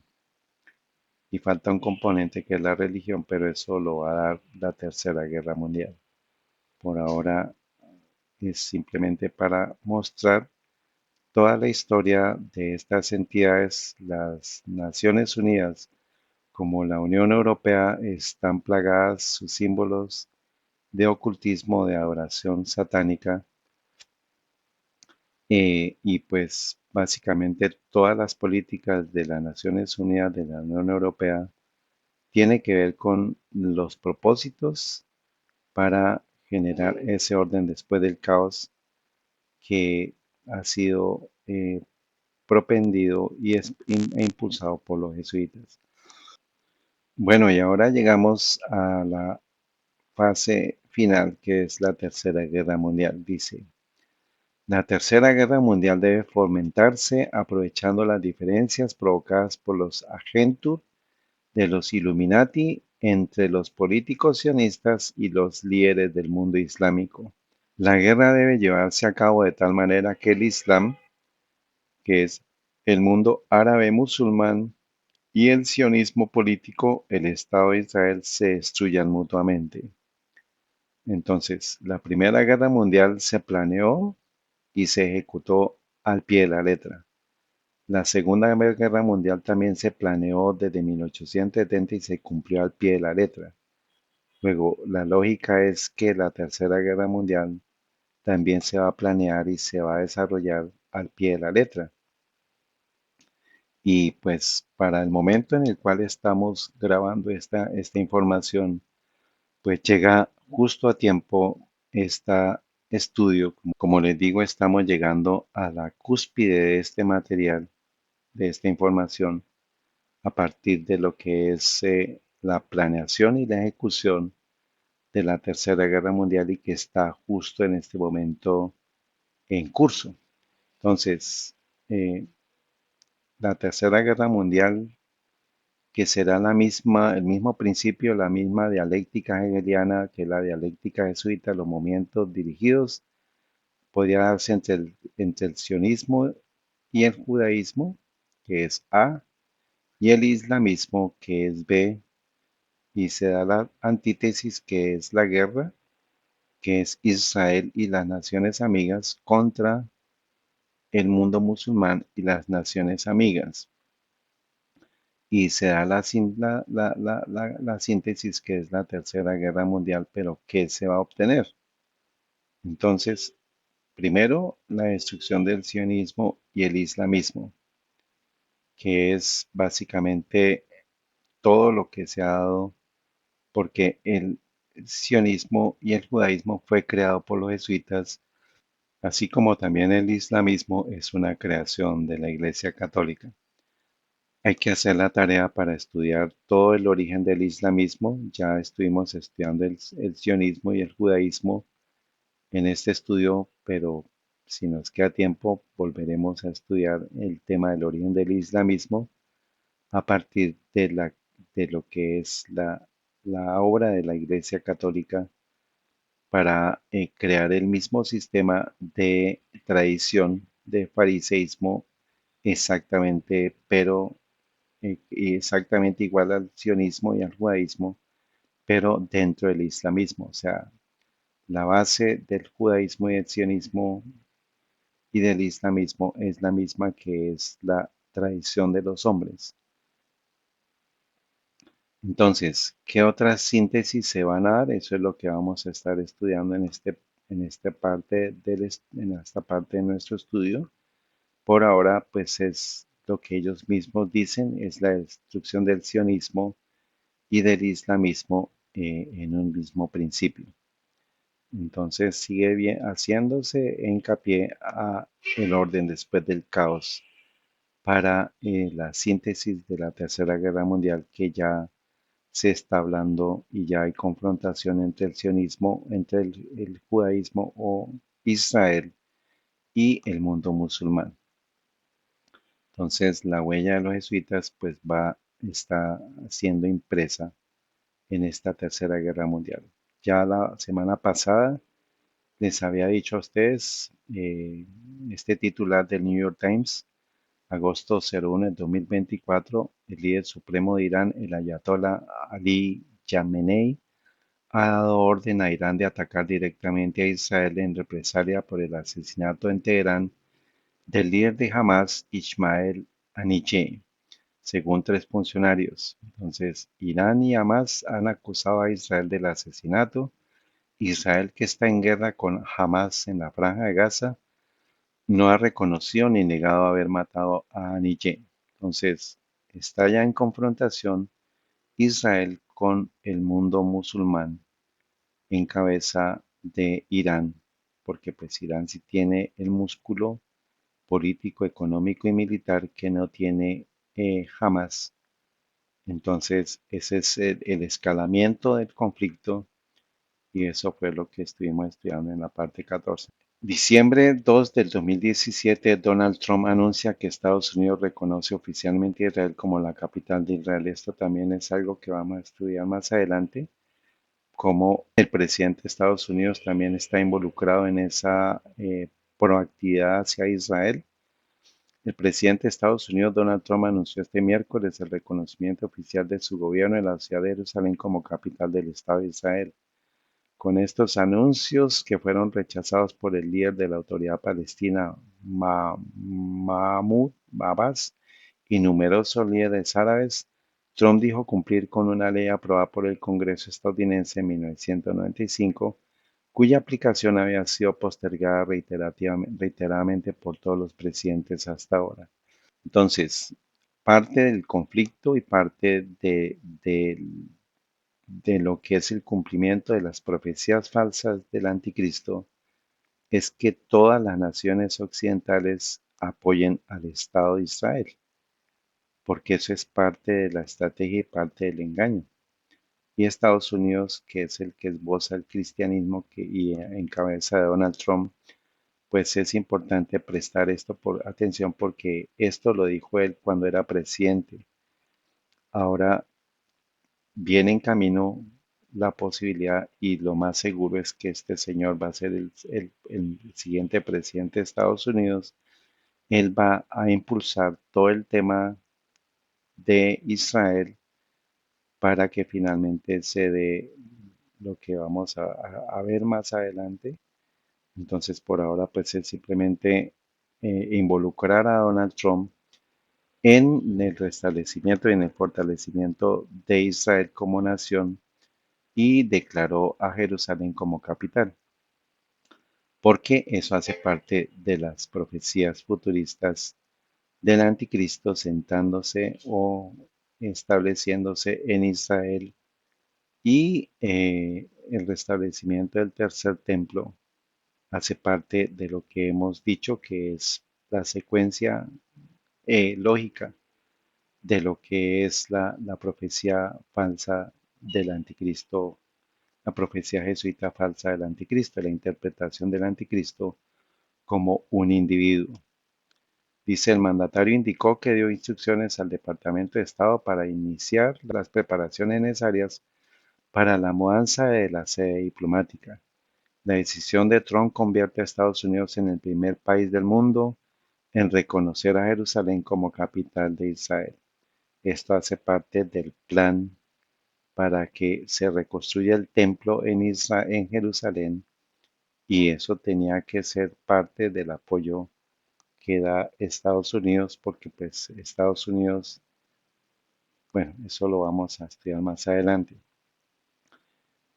Y falta un componente que es la religión, pero eso lo va a dar la Tercera Guerra Mundial. Por ahora es simplemente para mostrar toda la historia de estas entidades. Las Naciones Unidas como la Unión Europea están plagadas sus símbolos de ocultismo, de adoración satánica, Y pues básicamente todas las políticas de las Naciones Unidas, de la Unión Europea, tiene que ver con los propósitos para generar ese orden después del caos que ha sido propendido y e impulsado por los jesuitas. Bueno, y ahora llegamos a la fase final, que es la Tercera Guerra Mundial. Dice, la Tercera Guerra Mundial debe fomentarse aprovechando las diferencias provocadas por los agentur de los Illuminati entre los políticos sionistas y los líderes del mundo islámico. La guerra debe llevarse a cabo de tal manera que el Islam, que es el mundo árabe musulmán, y el sionismo político, el Estado de Israel, se destruyan mutuamente. Entonces, la Primera Guerra Mundial se planeó y se ejecutó al pie de la letra. La Segunda Guerra Mundial también se planeó desde 1870 y se cumplió al pie de la letra. Luego, la lógica es que la Tercera Guerra Mundial también se va a planear y se va a desarrollar al pie de la letra. Y pues para el momento en el cual estamos grabando esta información, pues llega justo a tiempo este estudio. Como les digo, estamos llegando a la cúspide de este material, de esta información, a partir de lo que es la planeación y la ejecución de la Tercera Guerra Mundial y que está justo en este momento en curso. Entonces, eh, la Tercera Guerra Mundial, que será el mismo principio, la misma dialéctica hegeliana que la dialéctica jesuita, los movimientos dirigidos, podría darse entre el sionismo y el judaísmo, que es A, y el islamismo, que es B, y se da la antítesis, que es la guerra, que es Israel y las naciones amigas contra el mundo musulmán y las naciones amigas. Y se da la síntesis, que es la Tercera Guerra Mundial, pero ¿qué se va a obtener? Entonces, primero, la destrucción del sionismo y el islamismo, que es básicamente todo lo que se ha dado, porque el sionismo y el judaísmo fue creado por los jesuitas, así como también el islamismo es una creación de la Iglesia Católica. Hay que hacer la tarea para estudiar todo el origen del islamismo. Ya estuvimos estudiando el sionismo y el judaísmo en este estudio, pero si nos queda tiempo, volveremos a estudiar el tema del origen del islamismo a partir de lo que es la obra de la Iglesia Católica para crear el mismo sistema de tradición de fariseísmo exactamente, pero exactamente igual al sionismo y al judaísmo, pero dentro del islamismo. O sea, la base del judaísmo y del sionismo y del islamismo es la misma, que es la tradición de los hombres. Entonces, ¿qué otras síntesis se van a dar? Eso es lo que vamos a estar estudiando en esta parte de nuestro estudio. Por ahora, pues es lo que ellos mismos dicen, es la destrucción del sionismo y del islamismo en un mismo principio. Entonces sigue bien, haciéndose hincapié a el orden después del caos para la síntesis de la Tercera Guerra Mundial, que ya se está hablando y ya hay confrontación entre el sionismo, entre el judaísmo o Israel y el mundo musulmán. Entonces la huella de los jesuitas pues está siendo impresa en esta Tercera Guerra Mundial. Ya la semana pasada les había dicho a ustedes este titular del New York Times, agosto 01 de 2024, el líder supremo de Irán, el ayatollah Ali Khamenei, ha dado orden a Irán de atacar directamente a Israel en represalia por el asesinato en Teherán del líder de Hamas, Ismael Haniyeh, según tres funcionarios. Entonces, Irán y Hamas han acusado a Israel del asesinato. Israel, que está en guerra con Hamas en la Franja de Gaza, no ha reconocido ni negado haber matado a Haniyeh. Entonces, está ya en confrontación Israel con el mundo musulmán en cabeza de Irán, porque pues Irán sí tiene el músculo político, económico y militar que no tiene Hamas. Entonces, ese es el escalamiento del conflicto y eso fue lo que estuvimos estudiando en la parte 14. Diciembre 2 del 2017, Donald Trump anuncia que Estados Unidos reconoce oficialmente a Israel como la capital de Israel. Esto también es algo que vamos a estudiar más adelante, como el presidente de Estados Unidos también está involucrado en esa proactividad hacia Israel. El presidente de Estados Unidos, Donald Trump, anunció este miércoles el reconocimiento oficial de su gobierno en la ciudad de Jerusalén como capital del Estado de Israel. Con estos anuncios que fueron rechazados por el líder de la autoridad palestina, Mahmoud Abbas, y numerosos líderes árabes, Trump dijo cumplir con una ley aprobada por el Congreso estadounidense en 1995, cuya aplicación había sido postergada reiteradamente por todos los presidentes hasta ahora. Entonces, parte del conflicto y parte de lo que es el cumplimiento de las profecías falsas del anticristo es que todas las naciones occidentales apoyen al Estado de Israel, porque eso es parte de la estrategia y parte del engaño. Y Estados Unidos, que es el que esboza el cristianismo y en cabeza de Donald Trump, pues es importante prestar esto por atención porque esto lo dijo él cuando era presidente. Ahora viene en camino la posibilidad y lo más seguro es que este señor va a ser el siguiente presidente de Estados Unidos. Él va a impulsar todo el tema de Israel para que finalmente se dé lo que vamos a ver más adelante. Entonces, por ahora, pues es simplemente involucrar a Donald Trump en el restablecimiento y en el fortalecimiento de Israel como nación y declaró a Jerusalén como capital, porque eso hace parte de las profecías futuristas del anticristo sentándose o estableciéndose en Israel y el restablecimiento del tercer templo hace parte de lo que hemos dicho que es la secuencia lógica de lo que es la profecía falsa del anticristo, la profecía jesuita falsa del anticristo, la interpretación del anticristo como un individuo. Dice, el mandatario indicó que dio instrucciones al Departamento de Estado para iniciar las preparaciones necesarias para la mudanza de la sede diplomática. La decisión de Trump convierte a Estados Unidos en el primer país del mundo en reconocer a Jerusalén como capital de Israel. Esto hace parte del plan para que se reconstruya el templo en Israel, en Jerusalén, y eso tenía que ser parte del apoyo que da Estados Unidos, porque pues Estados Unidos, bueno, eso lo vamos a estudiar más adelante.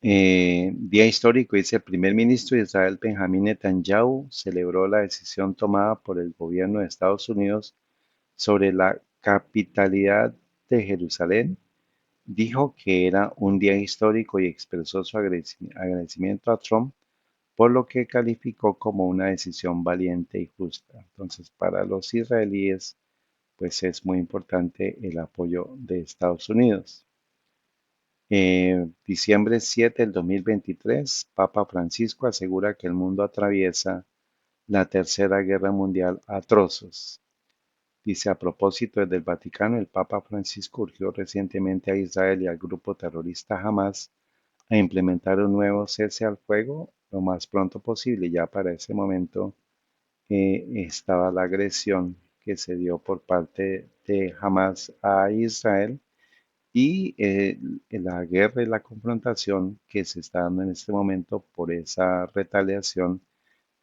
Día histórico, dice el primer ministro de Israel, Benjamín Netanyahu, celebró la decisión tomada por el gobierno de Estados Unidos sobre la capitalidad de Jerusalén. Dijo que era un día histórico y expresó su agradecimiento a Trump por lo que calificó como una decisión valiente y justa. Entonces, para los israelíes, pues es muy importante el apoyo de Estados Unidos. Diciembre 7 del 2023, Papa Francisco asegura que el mundo atraviesa la Tercera Guerra Mundial a trozos. Dice, a propósito desde el Vaticano, el Papa Francisco urgió recientemente a Israel y al grupo terrorista Hamas a implementar un nuevo cese al fuego lo más pronto posible. Ya para ese momento estaba la agresión que se dio por parte de Hamas a Israel y la guerra y la confrontación que se está dando en este momento por esa retaliación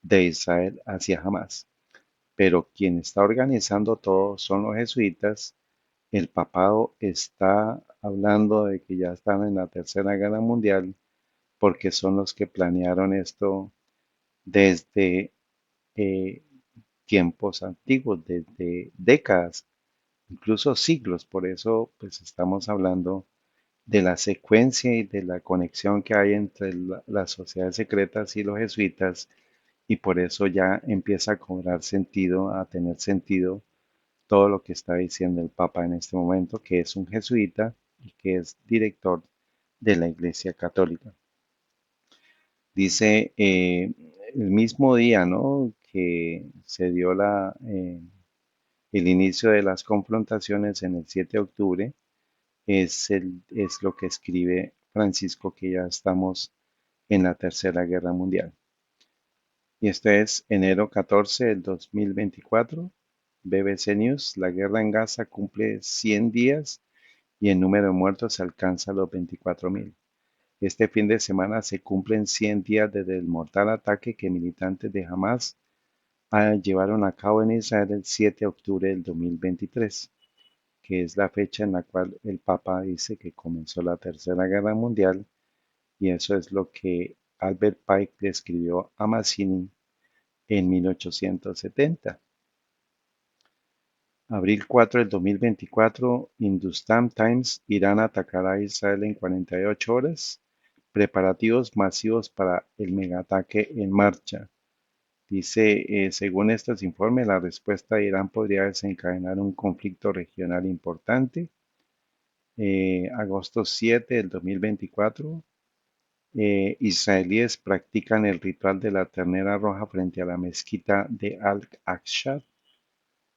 de Israel hacia Hamas. Pero quien está organizando todo son los jesuitas. El papado está hablando de que ya están en la Tercera Guerra Mundial porque son los que planearon esto desde tiempos antiguos, desde décadas, incluso siglos. Por eso, pues estamos hablando de la secuencia y de la conexión que hay entre las sociedades secretas y los jesuitas, y por eso ya empieza a cobrar sentido, a tener sentido todo lo que está diciendo el Papa en este momento, que es un jesuita y que es director de la Iglesia Católica. Dice, el mismo día, ¿no?, que se dio el inicio de las confrontaciones en el 7 de octubre, es lo que escribe Francisco, que ya estamos en la Tercera Guerra Mundial. Y este es enero 14 del 2024. BBC News: la guerra en Gaza cumple 100 días y el número de muertos alcanza los 24.000. Este fin de semana se cumplen 100 días desde el mortal ataque que militantes de Hamas llevaron a cabo en Israel el 7 de octubre del 2023, que es la fecha en la cual el Papa dice que comenzó la Tercera Guerra Mundial, y eso es lo que Albert Pike le escribió a Mazzini en 1870. Abril 4 del 2024, Hindustan Times: Irán atacará a Israel en 48 horas. Preparativos masivos para el megaataque en marcha. Dice, según estos informes, la respuesta de Irán podría desencadenar un conflicto regional importante. Agosto 7 del 2024, israelíes practican el ritual de la ternera roja frente a la mezquita de Al-Aqsa.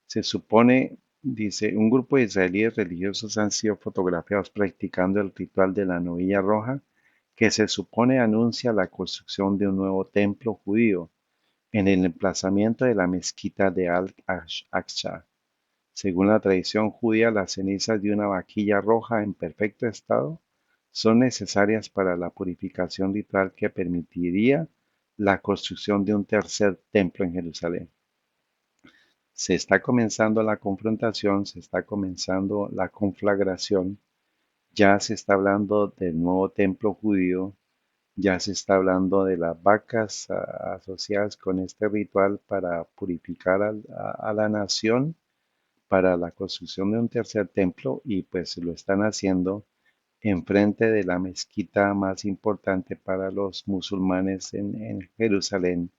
Se supone, dice, un grupo de israelíes religiosos han sido fotografiados practicando el ritual de la novilla roja, que se supone anuncia la construcción de un nuevo templo judío en el emplazamiento de la mezquita de Al-Aqsa. Según la tradición judía, las cenizas de una vaquilla roja en perfecto estado son necesarias para la purificación ritual que permitiría la construcción de un tercer templo en Jerusalén. Se está comenzando la confrontación, se está comenzando la conflagración, ya se está hablando del nuevo templo judío, ya se está hablando de las vacas asociadas con este ritual para purificar a la nación para la construcción de un tercer templo, y pues lo están haciendo enfrente de la mezquita más importante para los musulmanes en Jerusalén.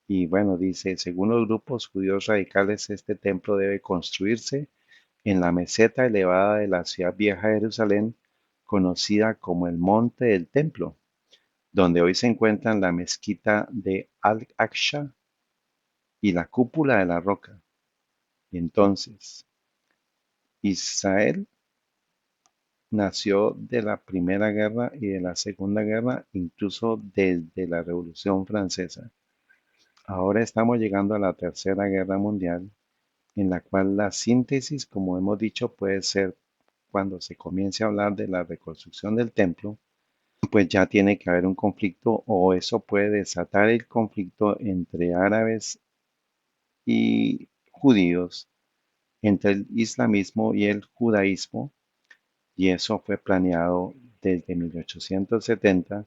Y bueno, dice, según los grupos judíos radicales, este templo debe construirse en la meseta elevada de la ciudad vieja de Jerusalén, conocida como el Monte del Templo, donde hoy se encuentran la mezquita de Al-Aqsa y la cúpula de la roca. Y entonces, Israel nació de la Primera Guerra y de la Segunda Guerra, incluso desde la Revolución Francesa. Ahora estamos llegando a la Tercera Guerra Mundial, en la cual la síntesis, como hemos dicho, puede ser cuando se comience a hablar de la reconstrucción del templo, pues ya tiene que haber un conflicto, o eso puede desatar el conflicto entre árabes y judíos, entre el islamismo y el judaísmo, y eso fue planeado desde 1870,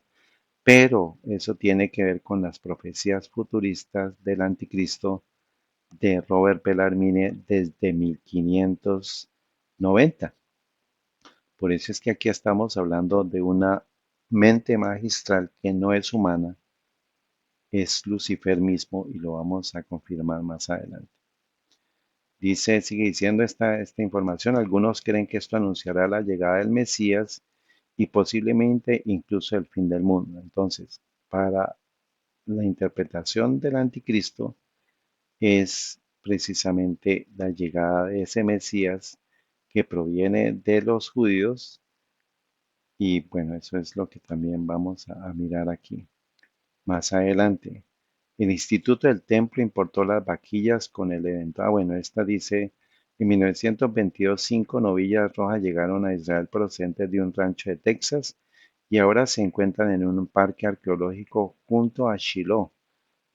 pero eso tiene que ver con las profecías futuristas del anticristo de Robert Bellarmine desde 1590. Por eso es que aquí estamos hablando de una mente magistral que no es humana, es Lucifer mismo, y lo vamos a confirmar más adelante. Dice, sigue diciendo esta información: algunos creen que esto anunciará la llegada del Mesías y posiblemente incluso el fin del mundo. Entonces, para la interpretación del anticristo es precisamente la llegada de ese Mesías que proviene de los judíos, y bueno, eso es lo que también vamos a mirar aquí más adelante. El Instituto del Templo importó las vaquillas con el evento. Bueno, esta dice, en 1922, 5 novillas rojas llegaron a Israel procedentes de un rancho de Texas y ahora se encuentran en un parque arqueológico junto a Shiloh,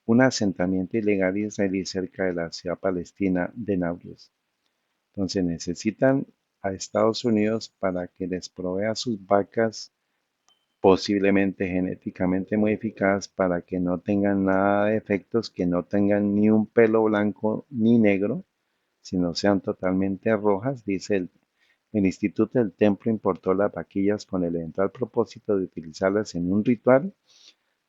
un asentamiento ilegal israelí cerca de la ciudad palestina de Nablus. Entonces necesitan a Estados Unidos para que les provea sus vacas posiblemente genéticamente modificadas para que no tengan nada de efectos, que no tengan ni un pelo blanco ni negro, sino sean totalmente rojas. Dice el Instituto del Templo importó las vaquillas con el eventual propósito de utilizarlas en un ritual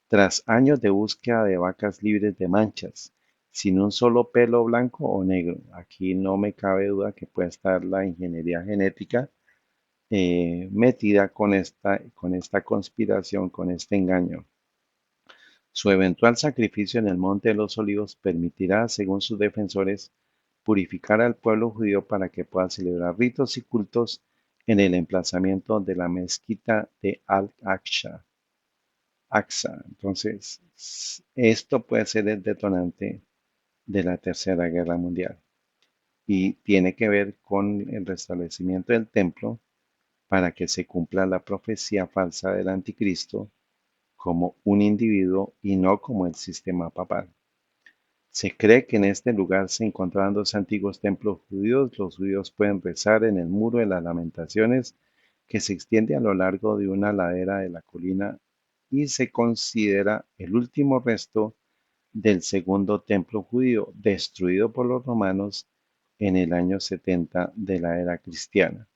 tras años de búsqueda de vacas libres de manchas, sin un solo pelo blanco o negro. Aquí no me cabe duda que puede estar la ingeniería genética metida con esta conspiración, con este engaño. Su eventual sacrificio en el Monte de los Olivos permitirá, según sus defensores, purificar al pueblo judío para que pueda celebrar ritos y cultos en el emplazamiento de la mezquita de Al-Aqsa. Entonces, esto puede ser el detonante de la Tercera Guerra Mundial y tiene que ver con el restablecimiento del templo para que se cumpla la profecía falsa del anticristo como un individuo y no como el sistema papal. Se cree que en este lugar se encontraban dos antiguos templos judíos. Los judíos pueden rezar en el muro de las lamentaciones que se extiende a lo largo de una ladera de la colina y se considera el último resto del segundo templo judío destruido por los romanos en el año 70 de la era cristiana.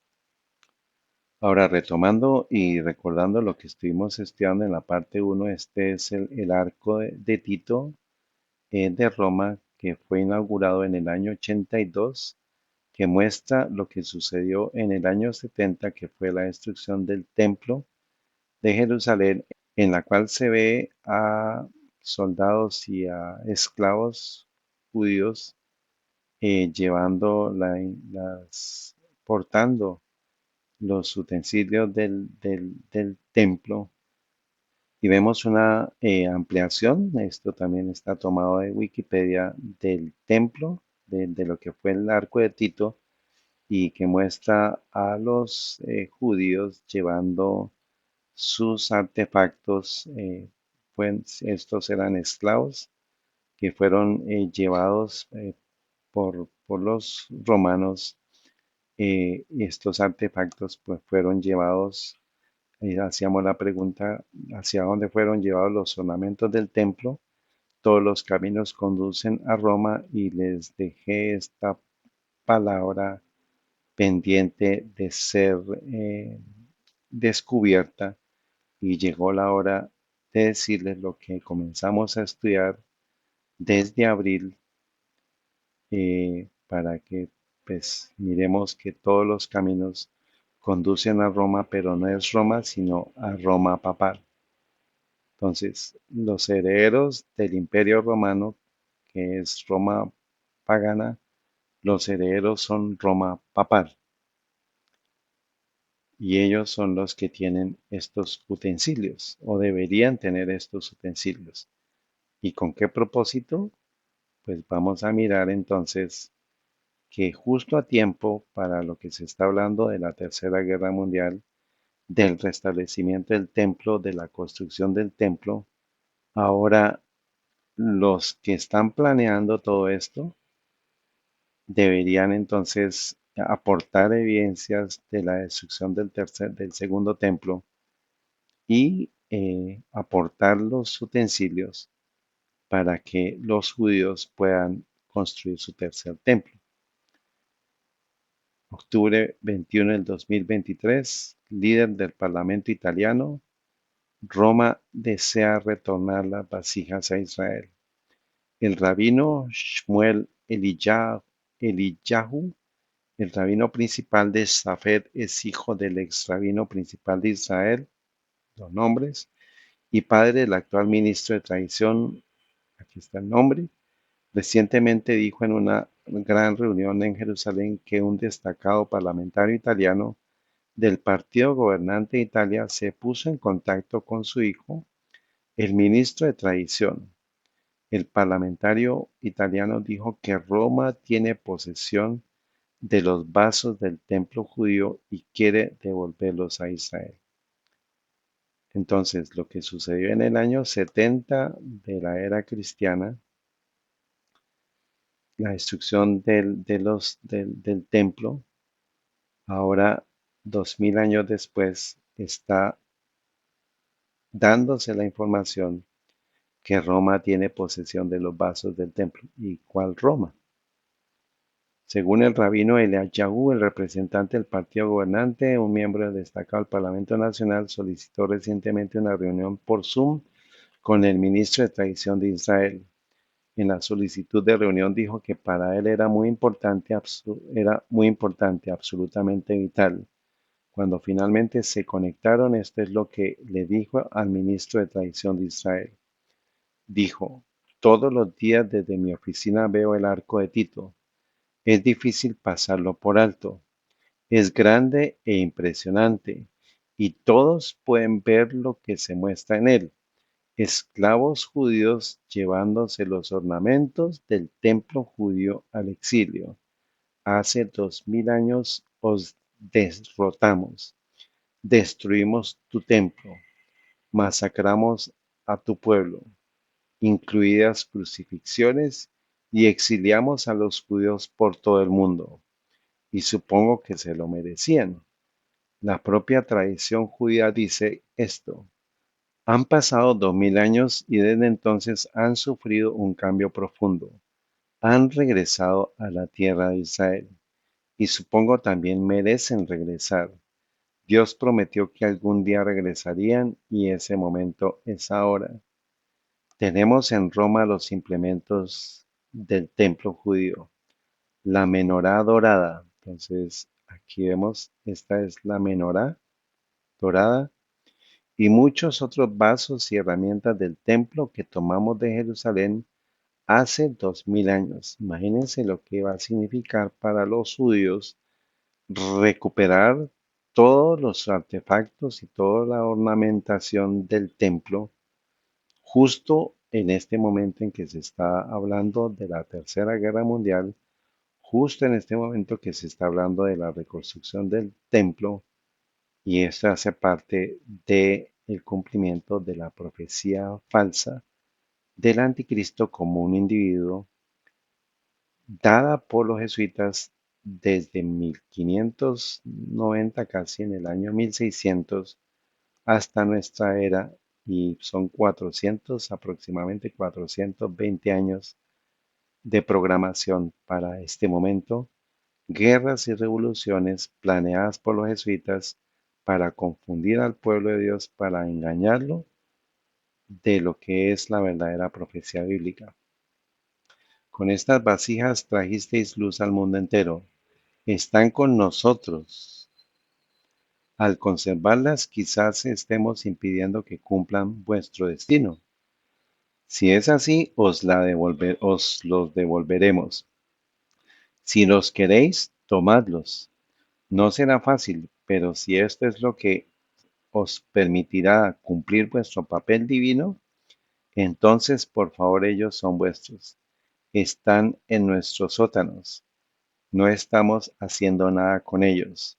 Ahora, retomando y recordando lo que estuvimos estudiando en la parte uno, este es el arco de Tito de Roma que fue inaugurado en el año 82, que muestra lo que sucedió en el año 70, que fue la destrucción del templo de Jerusalén, en la cual se ve a soldados y a esclavos judíos llevando portando los utensilios del templo y vemos una ampliación, esto también está tomado de Wikipedia, del templo, de lo que fue el arco de Tito y que muestra a los judíos llevando sus artefactos, pues estos eran esclavos que fueron llevados por los romanos. Estos artefactos pues fueron llevados hacíamos la pregunta hacia dónde fueron llevados los ornamentos del templo. Todos los caminos conducen a Roma y les dejé esta palabra pendiente de ser descubierta y llegó la hora de decirles lo que comenzamos a estudiar desde abril para que pues miremos que todos los caminos conducen a Roma, pero no es Roma, sino a Roma papal. Entonces, los herederos del Imperio Romano, que es Roma pagana, los herederos son Roma papal. Y ellos son los que tienen estos utensilios, o deberían tener estos utensilios. ¿Y con qué propósito? Pues vamos a mirar entonces que justo a tiempo para lo que se está hablando de la Tercera Guerra Mundial, del restablecimiento del templo, de la construcción del templo, ahora los que están planeando todo esto deberían entonces aportar evidencias de la destrucción del segundo templo y aportar los utensilios para que los judíos puedan construir su tercer templo. Octubre 21 del 2023, líder del Parlamento italiano, Roma desea retornar las vasijas a Israel. El rabino Shmuel Eliyahu, el rabino principal de Safed, es hijo del ex rabino principal de Israel, los nombres, y padre del actual ministro de Tradición, aquí está el nombre. Recientemente dijo en una gran reunión en Jerusalén que un destacado parlamentario italiano del partido gobernante de Italia se puso en contacto con su hijo, el ministro de Tradición. El parlamentario italiano dijo que Roma tiene posesión de los vasos del templo judío y quiere devolverlos a Israel. Entonces, lo que sucedió en el año 70 de la era cristiana, la destrucción del templo, ahora 2000 años después está dándose la información que Roma tiene posesión de los vasos del templo. ¿Y cuál Roma? Según el rabino Eliyahu, el representante del partido gobernante, un miembro destacado del Parlamento Nacional, solicitó recientemente una reunión por Zoom con el ministro de Tradición de Israel. En la solicitud de reunión dijo que para él era muy importante, absolutamente vital. Cuando finalmente se conectaron, esto es lo que le dijo al ministro de Tradición de Israel. Dijo: todos los días desde mi oficina veo el arco de Tito. Es difícil pasarlo por alto. Es grande e impresionante, y todos pueden ver lo que se muestra en él: esclavos judíos llevándose los ornamentos del templo judío al exilio. Hace 2000 años os derrotamos, destruimos tu templo, masacramos a tu pueblo, incluidas crucifixiones, y exiliamos a los judíos por todo el mundo. Y supongo que se lo merecían. La propia tradición judía dice esto. Han pasado 2000 años y desde entonces han sufrido un cambio profundo. Han regresado a la tierra de Israel y supongo también merecen regresar. Dios prometió que algún día regresarían y ese momento es ahora. Tenemos en Roma los implementos del templo judío, la menorá dorada. Entonces, aquí vemos, esta es la menorá dorada y muchos otros vasos y herramientas del templo que tomamos de Jerusalén hace 2000 años. Imagínense lo que va a significar para los judíos recuperar todos los artefactos y toda la ornamentación del templo justo en este momento en que se está hablando de la Tercera Guerra Mundial, justo en este momento que se está hablando de la reconstrucción del templo, y esto hace parte del cumplimiento de la profecía falsa del anticristo como un individuo dada por los jesuitas desde 1590, casi en el año 1600, hasta nuestra era, y son 400, aproximadamente 420 años de programación para este momento, guerras y revoluciones planeadas por los jesuitas para confundir al pueblo de Dios, para engañarlo de lo que es la verdadera profecía bíblica. Con estas vasijas trajisteis luz al mundo entero. Están con nosotros. Al conservarlas, quizás estemos impidiendo que cumplan vuestro destino. Si es así, os los devolveremos. Si los queréis, tomadlos. No será fácil, pero si esto es lo que os permitirá cumplir vuestro papel divino, entonces por favor ellos son vuestros. Están en nuestros sótanos. No estamos haciendo nada con ellos.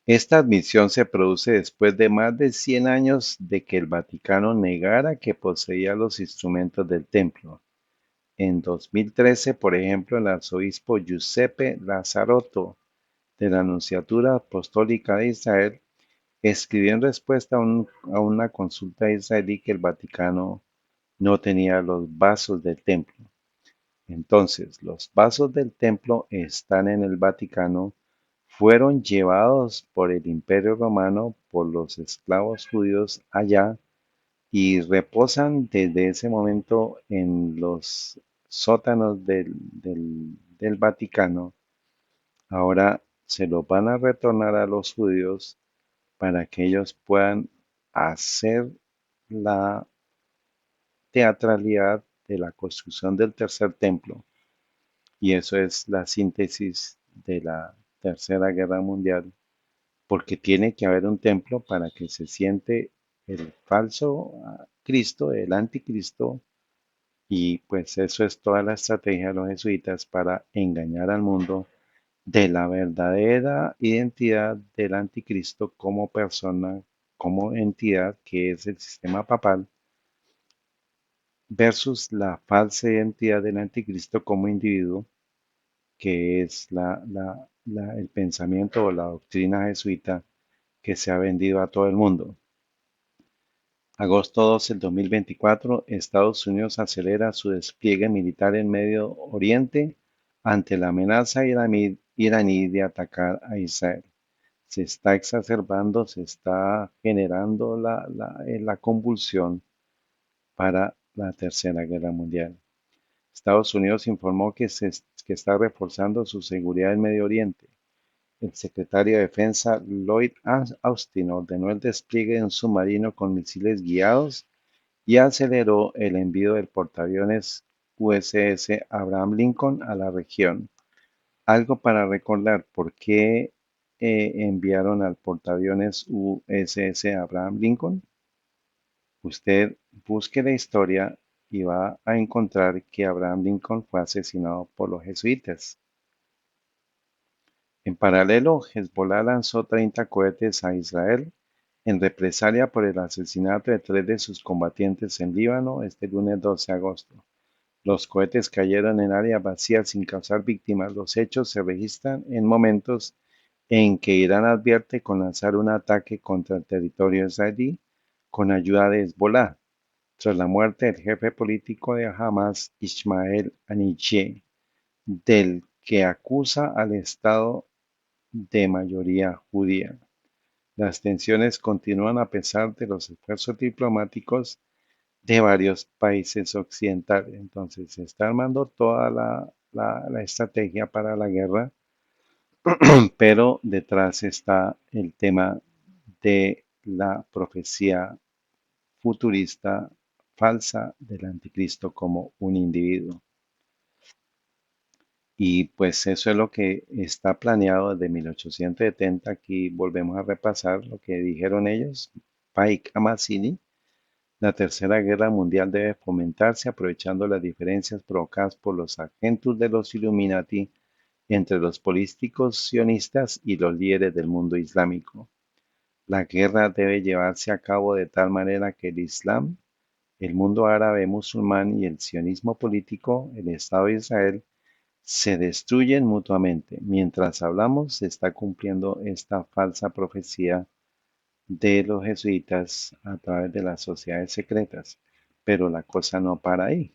Esta admisión se produce después de más de 100 años de que el Vaticano negara que poseía los instrumentos del templo. En 2013, por ejemplo, el arzobispo Giuseppe Lazzarotto de la Nunciatura Apostólica de Israel escribió en respuesta a una consulta israelí que el Vaticano no tenía los vasos del templo. Entonces, los vasos del templo están en el Vaticano, fueron llevados por el Imperio Romano, por los esclavos judíos allá, y reposan desde ese momento en los sótanos del Vaticano. Ahora se los van a retornar a los judíos para que ellos puedan hacer la teatralidad de la construcción del tercer templo. Y eso es la síntesis de la Tercera Guerra Mundial, porque tiene que haber un templo para que se siente el falso Cristo, el anticristo, y pues eso es toda la estrategia de los jesuitas para engañar al mundo de la verdadera identidad del anticristo como persona, como entidad que es el sistema papal, versus la falsa identidad del anticristo como individuo, que es el pensamiento o la doctrina jesuita que se ha vendido a todo el mundo. Agosto 12 del 2024, Estados Unidos acelera su despliegue militar en Medio Oriente ante la amenaza iraní de atacar a Israel. Se está exacerbando, se está generando la convulsión para la Tercera Guerra Mundial. Estados Unidos informó que está reforzando su seguridad en Medio Oriente. El secretario de Defensa Lloyd Austin ordenó el despliegue de un submarino con misiles guiados y aceleró el envío del portaaviones USS Abraham Lincoln a la región. Algo para recordar, ¿por qué enviaron al portaaviones USS Abraham Lincoln? Usted busque la historia y va a encontrar que Abraham Lincoln fue asesinado por los jesuitas. En paralelo, Hezbollah lanzó 30 cohetes a Israel en represalia por el asesinato de 3 de sus combatientes en Líbano este lunes 12 de agosto. Los cohetes cayeron en áreas vacías sin causar víctimas. Los hechos se registran en momentos en que Irán advierte con lanzar un ataque contra el territorio israelí con ayuda de Hezbollah, tras la muerte del jefe político de Hamas, Ismael Haniyeh, del que acusa al Estado de mayoría judía. Las tensiones continúan a pesar de los esfuerzos diplomáticos de varios países occidentales. Entonces se está armando toda la estrategia para la guerra, pero detrás está el tema de la profecía futurista falsa del anticristo como un individuo. Y pues eso es lo que está planeado desde 1870. Aquí volvemos a repasar lo que dijeron ellos. Pike Amazzini: la Tercera Guerra Mundial debe fomentarse aprovechando las diferencias provocadas por los agentes de los Illuminati entre los políticos sionistas y los líderes del mundo islámico. La guerra debe llevarse a cabo de tal manera que el Islam, el mundo árabe musulmán y el sionismo político, el Estado de Israel, se destruyen mutuamente. Mientras hablamos, se está cumpliendo esta falsa profecía de los jesuitas a través de las sociedades secretas. Pero la cosa no para ahí.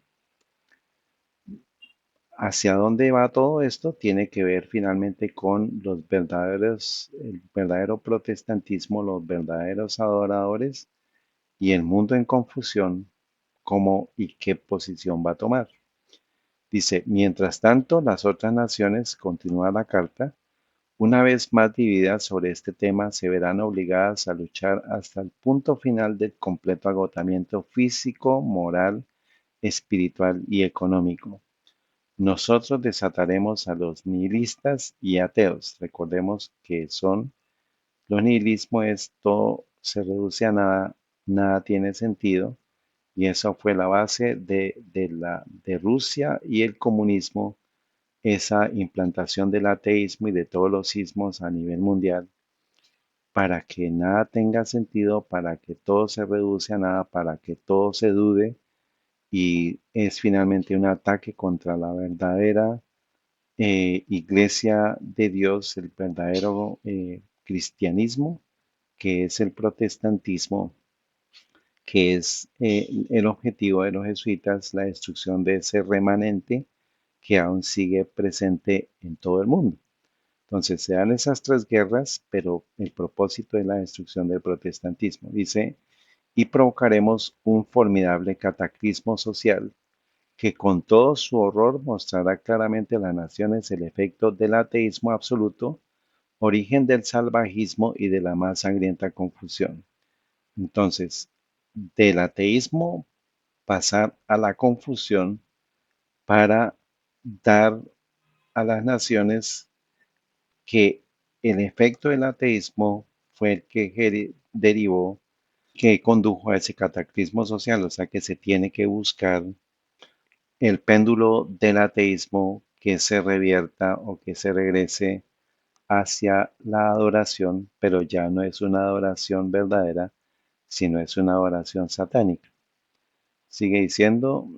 ¿Hacia dónde va todo esto? Tiene que ver finalmente con el verdadero protestantismo, los verdaderos adoradores y el mundo en confusión, cómo y qué posición va a tomar. Dice: mientras tanto, las otras naciones, continúa la carta, una vez más divididas sobre este tema, se verán obligadas a luchar hasta el punto final del completo agotamiento físico, moral, espiritual y económico. Nosotros desataremos a los nihilistas y ateos. Recordemos que los nihilismo es todo se reduce a nada, nada tiene sentido, y eso fue la base de Rusia y el comunismo, esa implantación del ateísmo y de todos los ismos a nivel mundial, para que nada tenga sentido, para que todo se reduce a nada, para que todo se dude, y es finalmente un ataque contra la verdadera iglesia de Dios, el verdadero cristianismo, que es el protestantismo, que es el objetivo de los jesuitas, la destrucción de ese remanente que aún sigue presente en todo el mundo. Entonces se dan esas tres guerras, pero el propósito es la destrucción del protestantismo. Dice: y provocaremos un formidable cataclismo social que con todo su horror mostrará claramente a las naciones el efecto del ateísmo absoluto, origen del salvajismo y de la más sangrienta confusión. Entonces, del ateísmo pasar a la confusión para dar a las naciones que el efecto del ateísmo fue el que derivó, que condujo a ese cataclismo social. O sea que se tiene que buscar el péndulo del ateísmo que se revierta o que se regrese hacia la adoración, pero ya no es una adoración verdadera, sino es una adoración satánica. Sigue diciendo: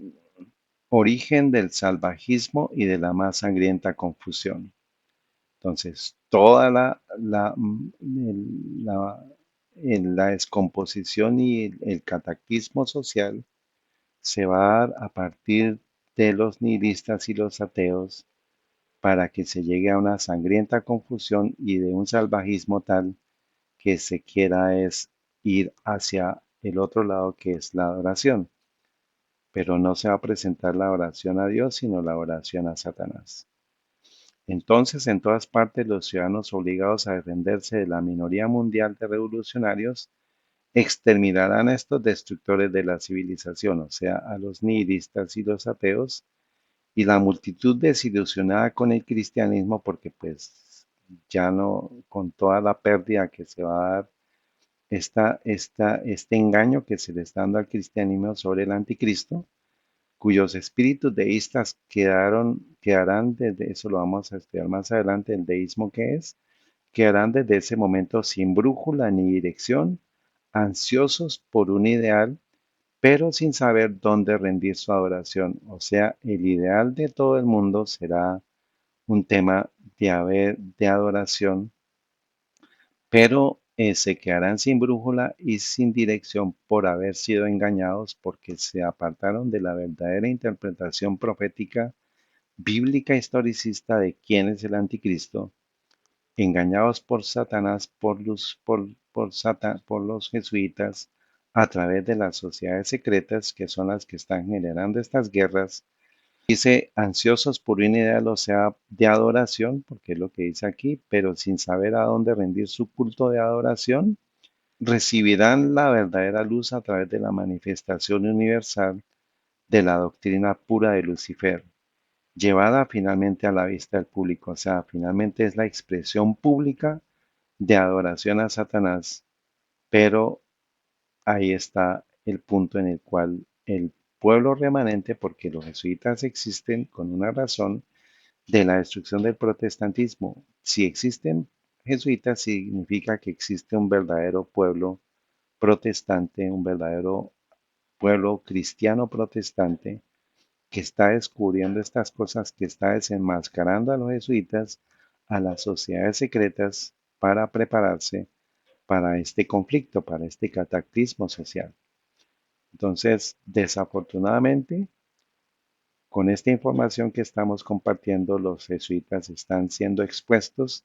origen del salvajismo y de la más sangrienta confusión. Entonces, toda la en la descomposición y el cataclismo social se va a dar a partir de los nihilistas y los ateos para que se llegue a una sangrienta confusión y de un salvajismo tal que se quiera es ir hacia el otro lado que es la adoración, pero no se va a presentar la oración a Dios, sino la oración a Satanás. Entonces, en todas partes, los ciudadanos obligados a defenderse de la minoría mundial de revolucionarios exterminarán a estos destructores de la civilización, o sea, a los nihilistas y los ateos, y la multitud desilusionada con el cristianismo, porque pues ya no, con toda la pérdida que se va a dar, este engaño que se le está dando al cristianismo sobre el anticristo, cuyos espíritus deístas quedarán desde, eso lo vamos a estudiar más adelante, el deísmo que es, quedarán desde ese momento sin brújula ni dirección, ansiosos por un ideal, pero sin saber dónde rendir su adoración. O sea, el ideal de todo el mundo será un tema de adoración, pero se quedarán sin brújula y sin dirección por haber sido engañados porque se apartaron de la verdadera interpretación profética bíblica historicista de quién es el anticristo, engañados por Satanás, por los jesuitas, a través de las sociedades secretas que son las que están generando estas guerras. Dice, ansiosos por una ideal, o sea, de adoración, porque es lo que dice aquí, pero sin saber a dónde rendir su culto de adoración, recibirán la verdadera luz a través de la manifestación universal de la doctrina pura de Lucifer, llevada finalmente a la vista del público, o sea, finalmente es la expresión pública de adoración a Satanás, pero ahí está el punto en el cual el pueblo remanente, porque los jesuitas existen con una razón de la destrucción del protestantismo. Si existen jesuitas, significa que existe un verdadero pueblo protestante, un verdadero pueblo cristiano protestante que está descubriendo estas cosas, que está desenmascarando a los jesuitas, a las sociedades secretas para prepararse para este conflicto, para este cataclismo social. Entonces, desafortunadamente, con esta información que estamos compartiendo, los jesuitas están siendo expuestos.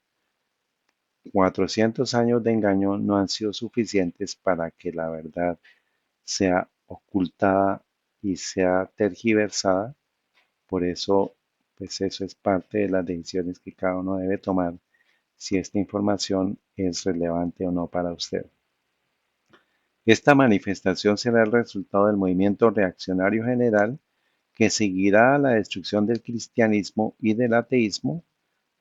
400 años de engaño no han sido suficientes para que la verdad sea ocultada y sea tergiversada. Por eso, pues eso es parte de las decisiones que cada uno debe tomar si esta información es relevante o no para usted. Esta manifestación será el resultado del movimiento reaccionario general que seguirá a la destrucción del cristianismo y del ateísmo,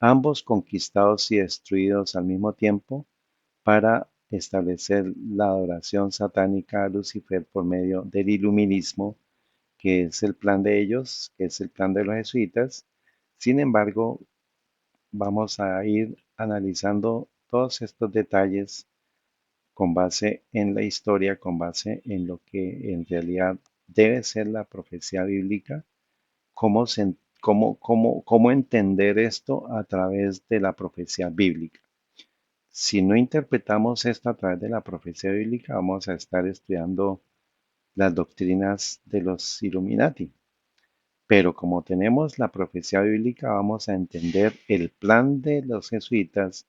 ambos conquistados y destruidos al mismo tiempo, para establecer la adoración satánica a Lucifer por medio del iluminismo, que es el plan de ellos, que es el plan de los jesuitas. Sin embargo, vamos a ir analizando todos estos detalles con base en la historia, con base en lo que en realidad debe ser la profecía bíblica, cómo entender esto a través de la profecía bíblica. Si no interpretamos esto a través de la profecía bíblica, vamos a estar estudiando las doctrinas de los Illuminati. Pero como tenemos la profecía bíblica, vamos a entender el plan de los jesuitas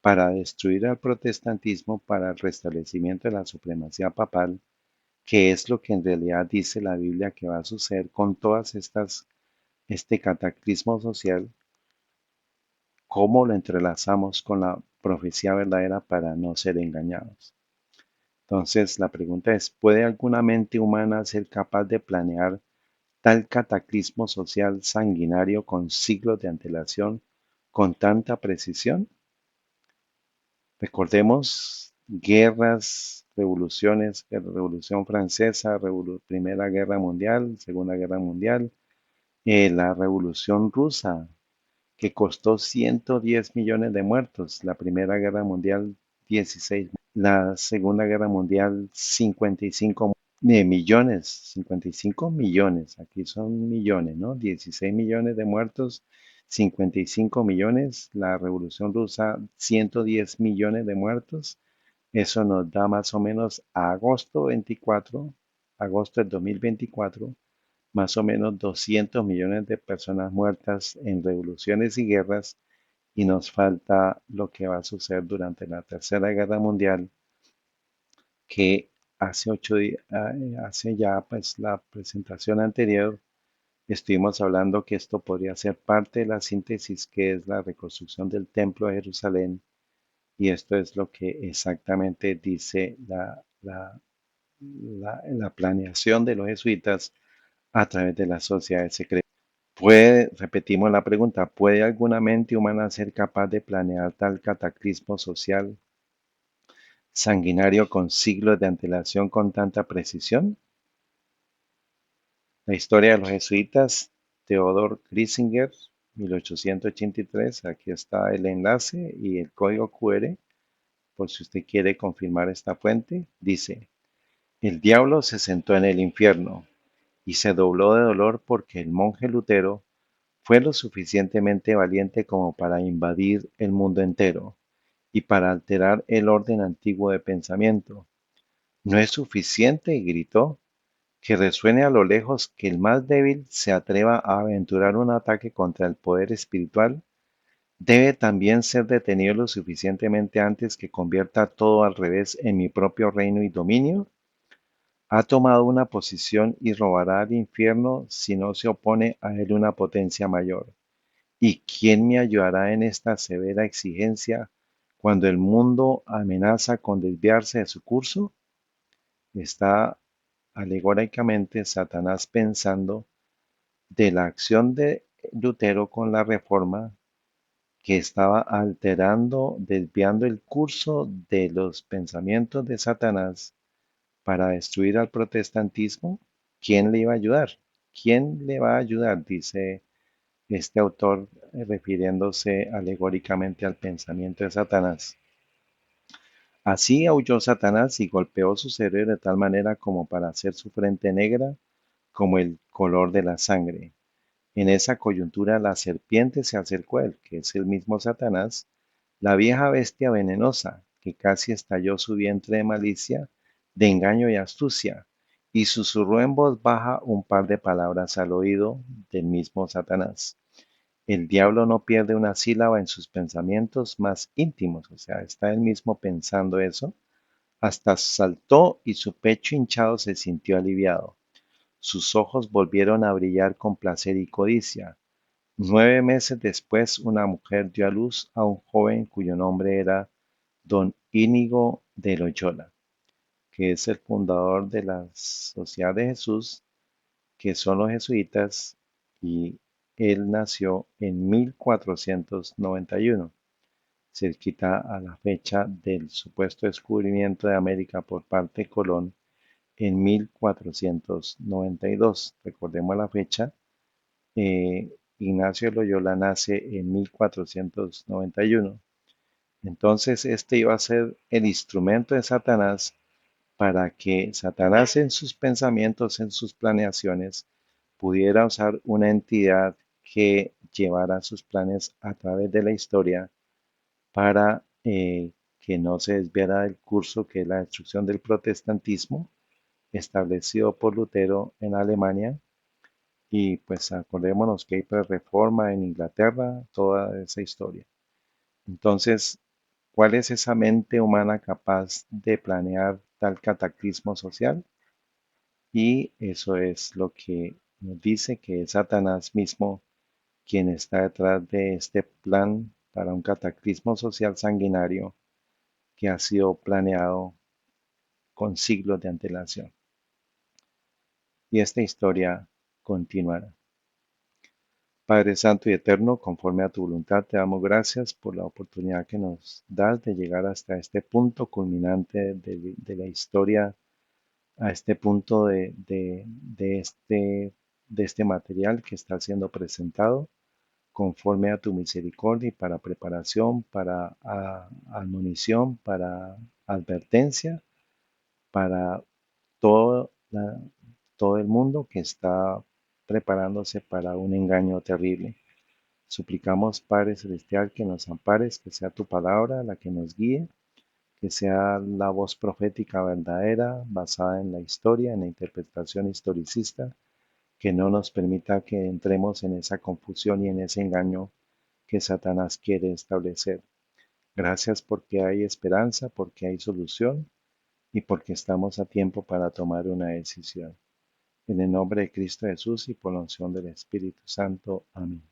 para destruir al protestantismo, para el restablecimiento de la supremacía papal, que es lo que en realidad dice la Biblia que va a suceder con todas este cataclismo social, cómo lo entrelazamos con la profecía verdadera para no ser engañados. Entonces, la pregunta es, ¿puede alguna mente humana ser capaz de planear tal cataclismo social sanguinario con siglos de antelación con tanta precisión? Recordemos guerras, revoluciones, Revolución Francesa, Primera Guerra Mundial, Segunda Guerra Mundial, la Revolución Rusa, que costó 110 millones de muertos, la Primera Guerra Mundial 16, la Segunda Guerra Mundial 55 millones, 55 millones, aquí son millones, ¿no? 16 millones de muertos, 55 millones, la Revolución Rusa 110 millones de muertos, Eso nos da más o menos a agosto del 2024, más o menos 200 millones de personas muertas en revoluciones y guerras, y nos falta lo que va a suceder durante la Tercera Guerra Mundial, que hace 8 días, hace ya pues la presentación anterior, estuvimos hablando que esto podría ser parte de la síntesis que es la reconstrucción del Templo de Jerusalén, y esto es lo que exactamente dice la planeación de los jesuitas a través de las sociedades secretas. Repetimos la pregunta, ¿puede alguna mente humana ser capaz de planear tal cataclismo social sanguinario con siglos de antelación con tanta precisión? La historia de los jesuitas, Theodor Griesinger, 1883, aquí está el enlace y el código QR, por si usted quiere confirmar esta fuente, dice, el diablo se sentó en el infierno y se dobló de dolor porque el monje Lutero fue lo suficientemente valiente como para invadir el mundo entero y para alterar el orden antiguo de pensamiento. No es suficiente, gritó, que resuene a lo lejos que el más débil se atreva a aventurar un ataque contra el poder espiritual. Debe también ser detenido lo suficientemente antes que convierta todo al revés en mi propio reino y dominio. Ha tomado una posición y robará al infierno si no se opone a él una potencia mayor. ¿Y quién me ayudará en esta severa exigencia cuando el mundo amenaza con desviarse de su curso? Está alegóricamente Satanás pensando de la acción de Lutero con la reforma que estaba alterando, desviando el curso de los pensamientos de Satanás para destruir al protestantismo. ¿Quién le iba a ayudar? ¿Quién le va a ayudar? Dice este autor, refiriéndose alegóricamente al pensamiento de Satanás. Así aulló Satanás y golpeó su cerebro de tal manera como para hacer su frente negra como el color de la sangre. En esa coyuntura la serpiente se acercó a él, que es el mismo Satanás, la vieja bestia venenosa, que casi estalló su vientre de malicia, de engaño y astucia, y susurró en voz baja un par de palabras al oído del mismo Satanás. El diablo no pierde una sílaba en sus pensamientos más íntimos, o sea, está él mismo pensando eso, hasta saltó y su pecho hinchado se sintió aliviado. Sus ojos volvieron a brillar con placer y codicia. 9 meses después, una mujer dio a luz a un joven cuyo nombre era don Íñigo de Loyola, que es el fundador de la Sociedad de Jesús, que son los jesuitas, y él nació en 1491, cerquita a la fecha del supuesto descubrimiento de América por parte de Colón en 1492. Recordemos la fecha. Ignacio Loyola nace en 1491. Entonces, este iba a ser el instrumento de Satanás para que Satanás en sus pensamientos, en sus planeaciones, pudiera usar una entidad que llevara sus planes a través de la historia para que no se desviara del curso que es la destrucción del protestantismo establecido por Lutero en Alemania. Y pues acordémonos que hay pues, reforma en Inglaterra, toda esa historia. Entonces, ¿cuál es esa mente humana capaz de planear tal cataclismo social? Y eso es lo que nos dice que es Satanás mismo quien está detrás de este plan para un cataclismo social sanguinario que ha sido planeado con siglos de antelación. Y esta historia continuará. Padre Santo y Eterno, conforme a tu voluntad, te damos gracias por la oportunidad que nos das de llegar hasta este punto culminante de la historia, a este punto de este material que está siendo presentado, conforme a tu misericordia y para preparación, para admonición, para advertencia, para todo, todo el mundo que está preparándose para un engaño terrible. Suplicamos, Padre Celestial, que nos ampares, que sea tu palabra la que nos guíe, que sea la voz profética verdadera, basada en la historia, en la interpretación historicista, que no nos permita que entremos en esa confusión y en ese engaño que Satanás quiere establecer. Gracias porque hay esperanza, porque hay solución y porque estamos a tiempo para tomar una decisión. En el nombre de Cristo Jesús y por la unción del Espíritu Santo. Amén.